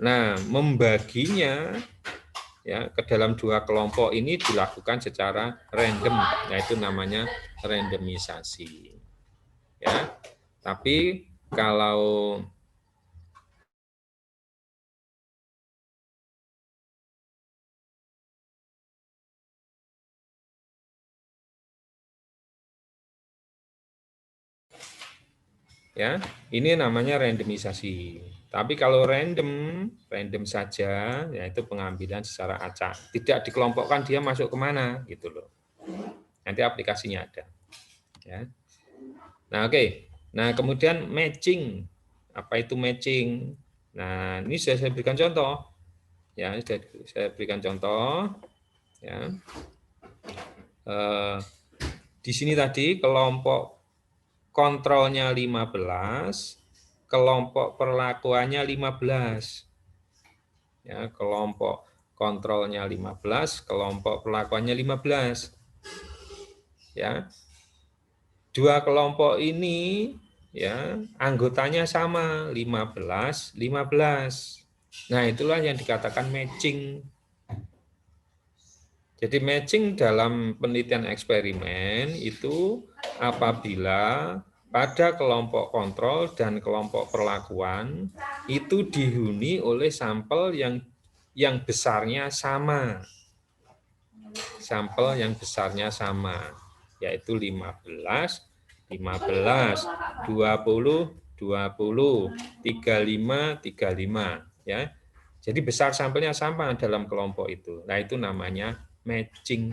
Nah, membaginya ya ke dalam dua kelompok ini dilakukan secara random, yaitu namanya randomisasi. Ya. Tapi kalau ya, ini namanya randomisasi. Tapi kalau random saja, yaitu pengambilan secara acak. Tidak dikelompokkan dia masuk kemana, gitu loh. Nanti aplikasinya ada. Ya. Nah, oke. Nah, kemudian matching. Apa itu matching? Nah, ini sudah saya berikan contoh. Ya, sudah saya berikan contoh. Ya. Di sini tadi kelompok kontrolnya 15, kelompok perlakuannya 15. Ya, kelompok kontrolnya 15, kelompok perlakuannya 15. Ya. Dua kelompok ini ya, anggotanya sama, 15. Nah, itulah yang dikatakan matching. Jadi matching dalam penelitian eksperimen itu apabila pada kelompok kontrol dan kelompok perlakuan itu dihuni oleh sampel yang besarnya sama. Sampel yang besarnya sama, yaitu 15, 20, 20, 35, 35 ya. Jadi besar sampelnya sama dalam kelompok itu. Nah, itu namanya matching.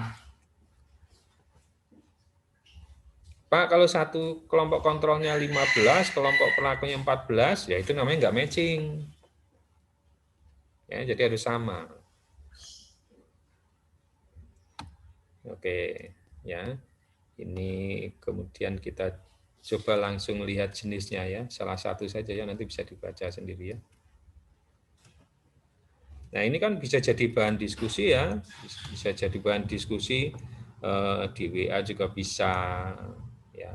Pak, kalau satu kelompok kontrolnya 15, kelompok pelakunya 14, ya itu namanya nggak matching. Ya, jadi harus sama. Oke, ya. Ini kemudian kita coba langsung lihat jenisnya ya. Salah satu saja ya, nanti bisa dibaca sendiri ya. Nah, ini kan bisa jadi bahan diskusi ya. Bisa jadi bahan diskusi di WA juga bisa ya.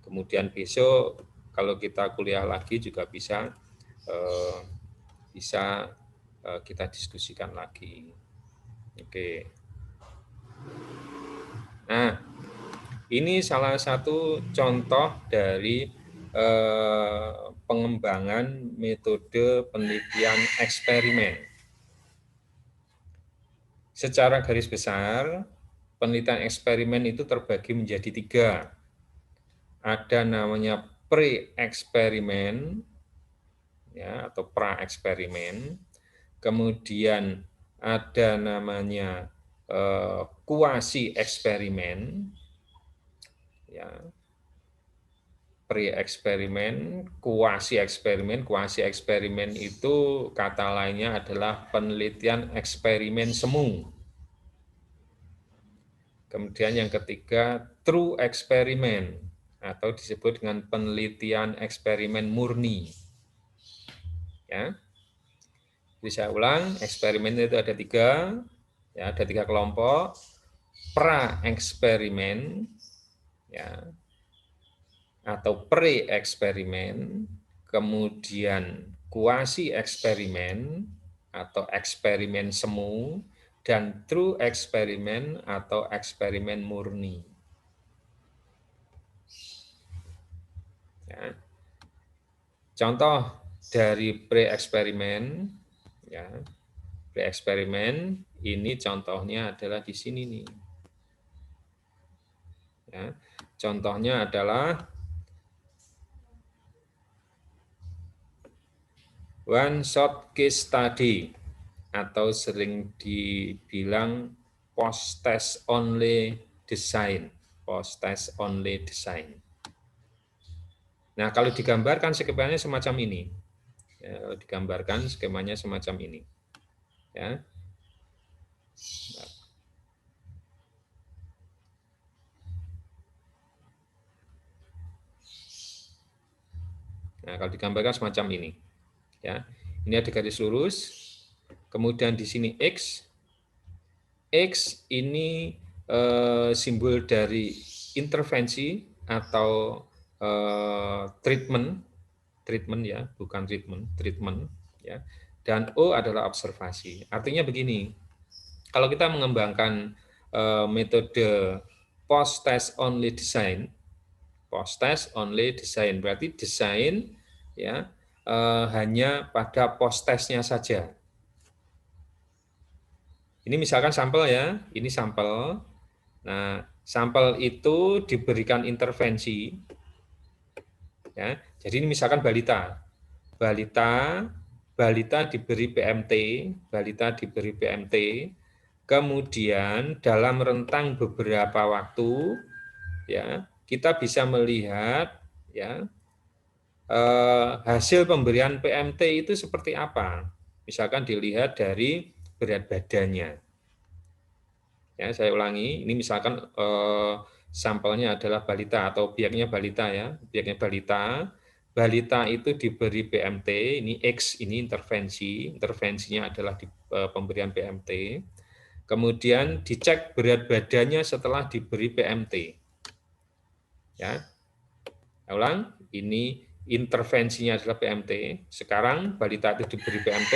Kemudian besok kalau kita kuliah lagi juga bisa kita diskusikan lagi. Oke. Nah, ini salah satu contoh dari pengembangan metode penelitian eksperimen. Secara garis besar, penelitian eksperimen itu terbagi menjadi 3. Ada namanya pre-eksperimen, ya, atau pra-eksperimen. Kemudian ada namanya kuasi-eksperimen, ya, pre-eksperimen, kuasi-eksperimen. Kuasi-eksperimen itu kata lainnya adalah penelitian eksperimen semu. Kemudian yang ketiga, true eksperimen, atau disebut dengan penelitian eksperimen murni. Ya. Jadi saya ulang, eksperimen itu ada 3, ya, ada 3 kelompok. Pra-eksperimen, ya, atau pre-eksperimen, kemudian kuasi-eksperimen atau eksperimen semu, dan true eksperimen atau eksperimen murni. Ya. Contoh dari pre-eksperimen, ya, pre-eksperimen ini contohnya adalah di sini nih. Ya. Contohnya adalah one shot case study atau sering dibilang post test only design, post test only design. Nah, kalau digambarkan skemanya semacam ini. Ya, kalau digambarkan skemanya semacam ini. Ya. Nah, kalau digambarkan semacam ini. Ya. Ini ada garis lurus, kemudian di sini X. X ini simbol dari intervensi atau treatment ya, bukan treatment ya. Dan O adalah observasi. Artinya begini, kalau kita mengembangkan metode post test only design berarti desain ya hanya pada post testnya saja. Ini misalkan sampel ya, ini sampel. Nah, sampel itu diberikan intervensi. Ya, jadi ini misalkan balita diberi PMT, kemudian dalam rentang beberapa waktu, ya kita bisa melihat ya hasil pemberian PMT itu seperti apa. Misalkan dilihat dari berat badannya. Ya, saya ulangi, ini misalkan sampelnya adalah balita atau obyeknya balita ya, obyeknya balita. Balita itu diberi PMT, ini X, ini intervensinya adalah di pemberian PMT. Kemudian dicek berat badannya setelah diberi PMT. Ya, saya ulang, ini intervensinya adalah PMT. Sekarang balita itu diberi PMT,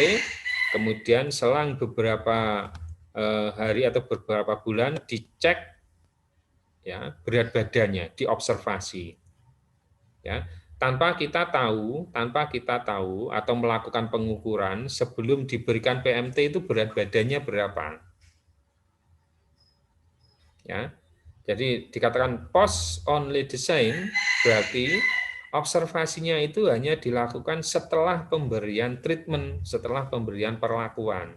kemudian selang beberapa hari atau beberapa bulan dicek ya berat badannya, diobservasi. Ya, tanpa kita tahu atau melakukan pengukuran sebelum diberikan PMT itu berat badannya berapa. Ya. Jadi dikatakan post only design berarti observasinya itu hanya dilakukan setelah pemberian treatment, setelah pemberian perlakuan.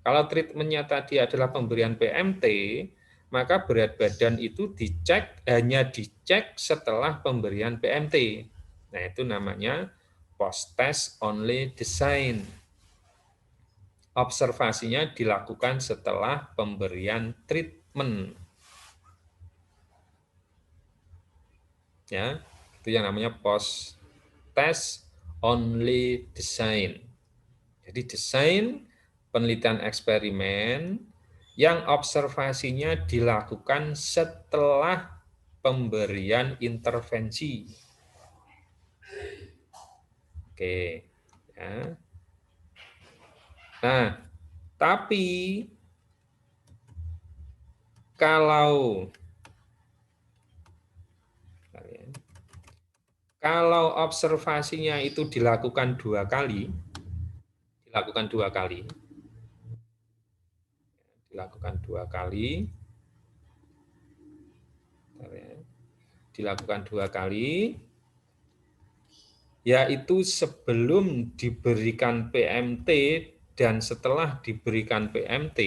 Kalau treatmentnya tadi adalah pemberian PMT, maka berat badan itu hanya dicek setelah pemberian PMT. Nah, itu namanya post-test only design. Observasinya dilakukan setelah pemberian treatment. Ya, itu yang namanya post-test only design. Jadi desain penelitian eksperimen yang observasinya dilakukan setelah pemberian intervensi. Oke, ya. Nah, tapi kalau observasinya itu dilakukan dua kali, dilakukan dua kali, yaitu sebelum diberikan PMT dan setelah diberikan PMT,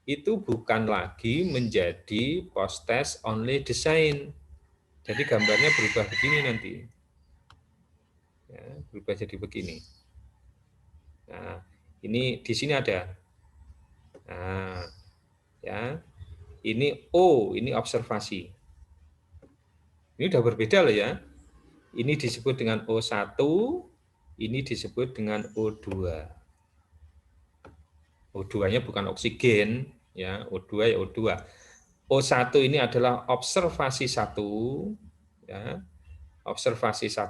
itu bukan lagi menjadi post-test only design. Jadi gambarnya berubah begini nanti. Ya, berubah jadi begini. Nah, ini di sini ada. Nah, ya. Ini O, ini observasi. Ini udah berbeda loh ya. Ini disebut dengan O1, ini disebut dengan O2. O2-nya bukan oksigen, ya, O2 ya O2. O1 ini adalah observasi 1, ya, observasi 1.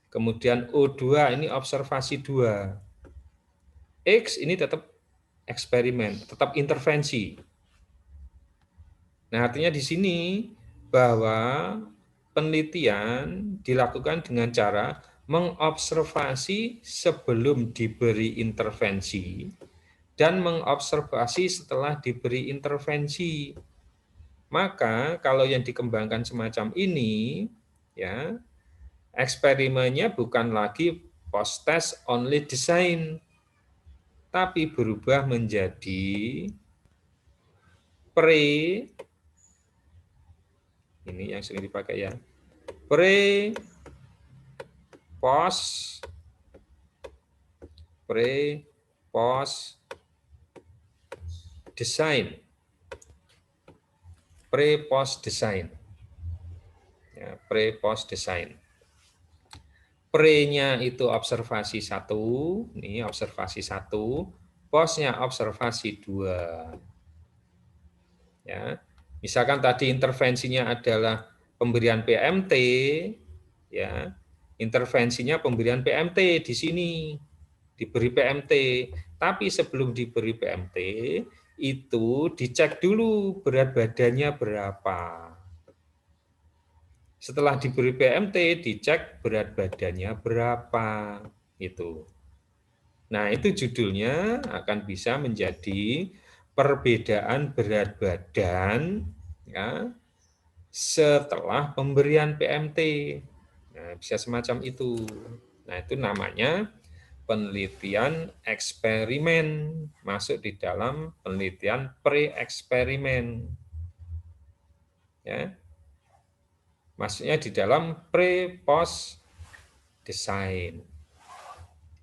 Kemudian O2 ini observasi 2. X ini tetap eksperimen, tetap intervensi. Nah, artinya di sini bahwa penelitian dilakukan dengan cara mengobservasi sebelum diberi intervensi dan mengobservasi setelah diberi intervensi. Maka kalau yang dikembangkan semacam ini, ya, eksperimennya bukan lagi post-test only design, tapi berubah menjadi ini yang sering dipakai ya, post design, post design, ya, post design. Pre-nya itu observasi 1, ini observasi 1, post-nya observasi 2. Ya, misalkan tadi intervensinya adalah pemberian PMT, ya, intervensinya pemberian PMT di sini, diberi PMT, tapi sebelum diberi PMT itu dicek dulu berat badannya berapa. Setelah diberi PMT dicek berat badannya berapa, itu. Nah, itu judulnya akan bisa menjadi perbedaan berat badan, ya, setelah pemberian PMT. Nah, bisa semacam itu. Nah, itu namanya penelitian eksperimen, masuk di dalam penelitian pre-eksperimen. Ya. Maksudnya di dalam pre-post design.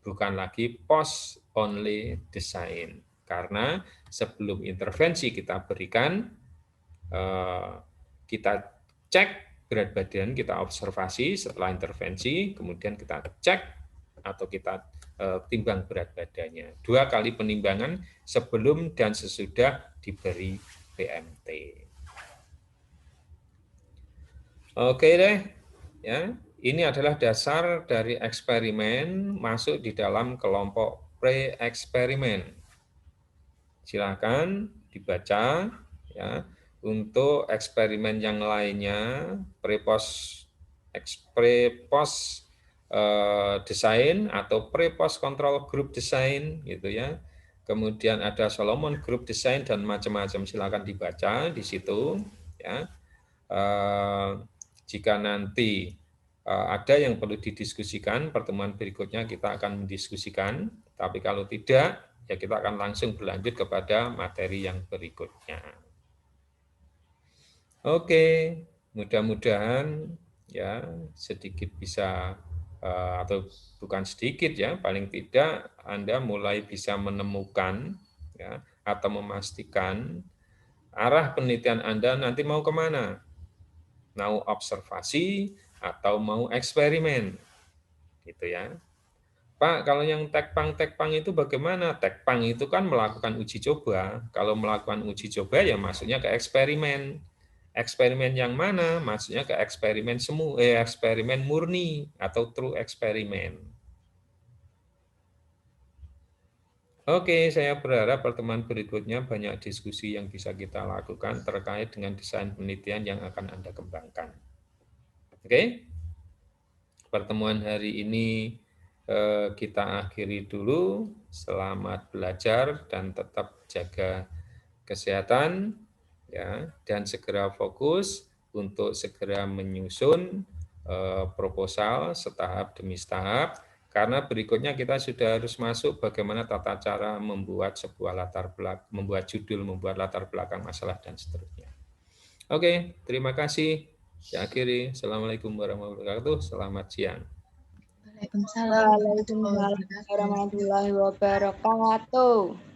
Bukan lagi post only design. Karena sebelum intervensi kita berikan, kita cek berat badan, kita observasi, setelah intervensi, kemudian kita cek atau kita timbang berat badannya. 2 kali penimbangan sebelum dan sesudah diberi PMT. Oke deh, ya. Ini adalah dasar dari eksperimen masuk di dalam kelompok pre-eksperimen. Silakan dibaca, ya. Untuk eksperimen yang lainnya, pre-post design atau pre-post control group design, gitu ya. Kemudian ada Solomon group design dan macam-macam. Silakan dibaca di situ, ya. Jika nanti ada yang perlu didiskusikan, pertemuan berikutnya kita akan mendiskusikan, tapi kalau tidak, ya kita akan langsung berlanjut kepada materi yang berikutnya. Oke, mudah-mudahan ya sedikit bisa atau bukan sedikit ya, paling tidak Anda mulai bisa menemukan ya atau memastikan arah penelitian Anda nanti mau kemana, mau observasi atau mau eksperimen, gitu ya. Pak, kalau yang tekpang itu bagaimana? Tekpang itu kan melakukan uji coba. Kalau melakukan uji coba ya maksudnya ke eksperimen. Eksperimen yang mana? Maksudnya ke eksperimen eksperimen murni atau true eksperimen. Oke, saya berharap pertemuan berikutnya banyak diskusi yang bisa kita lakukan terkait dengan desain penelitian yang akan Anda kembangkan. Oke, pertemuan hari ini kita akhiri dulu. Selamat belajar dan tetap jaga kesehatan. Ya, dan segera fokus untuk segera menyusun proposal setahap demi tahap, karena berikutnya kita sudah harus masuk bagaimana tata cara membuat sebuah membuat judul, membuat latar belakang masalah dan seterusnya. Oke, terima kasih. Saya akhiri. Assalamualaikum warahmatullahi wabarakatuh. Selamat siang. Waalaikumsalam warahmatullahi wabarakatuh.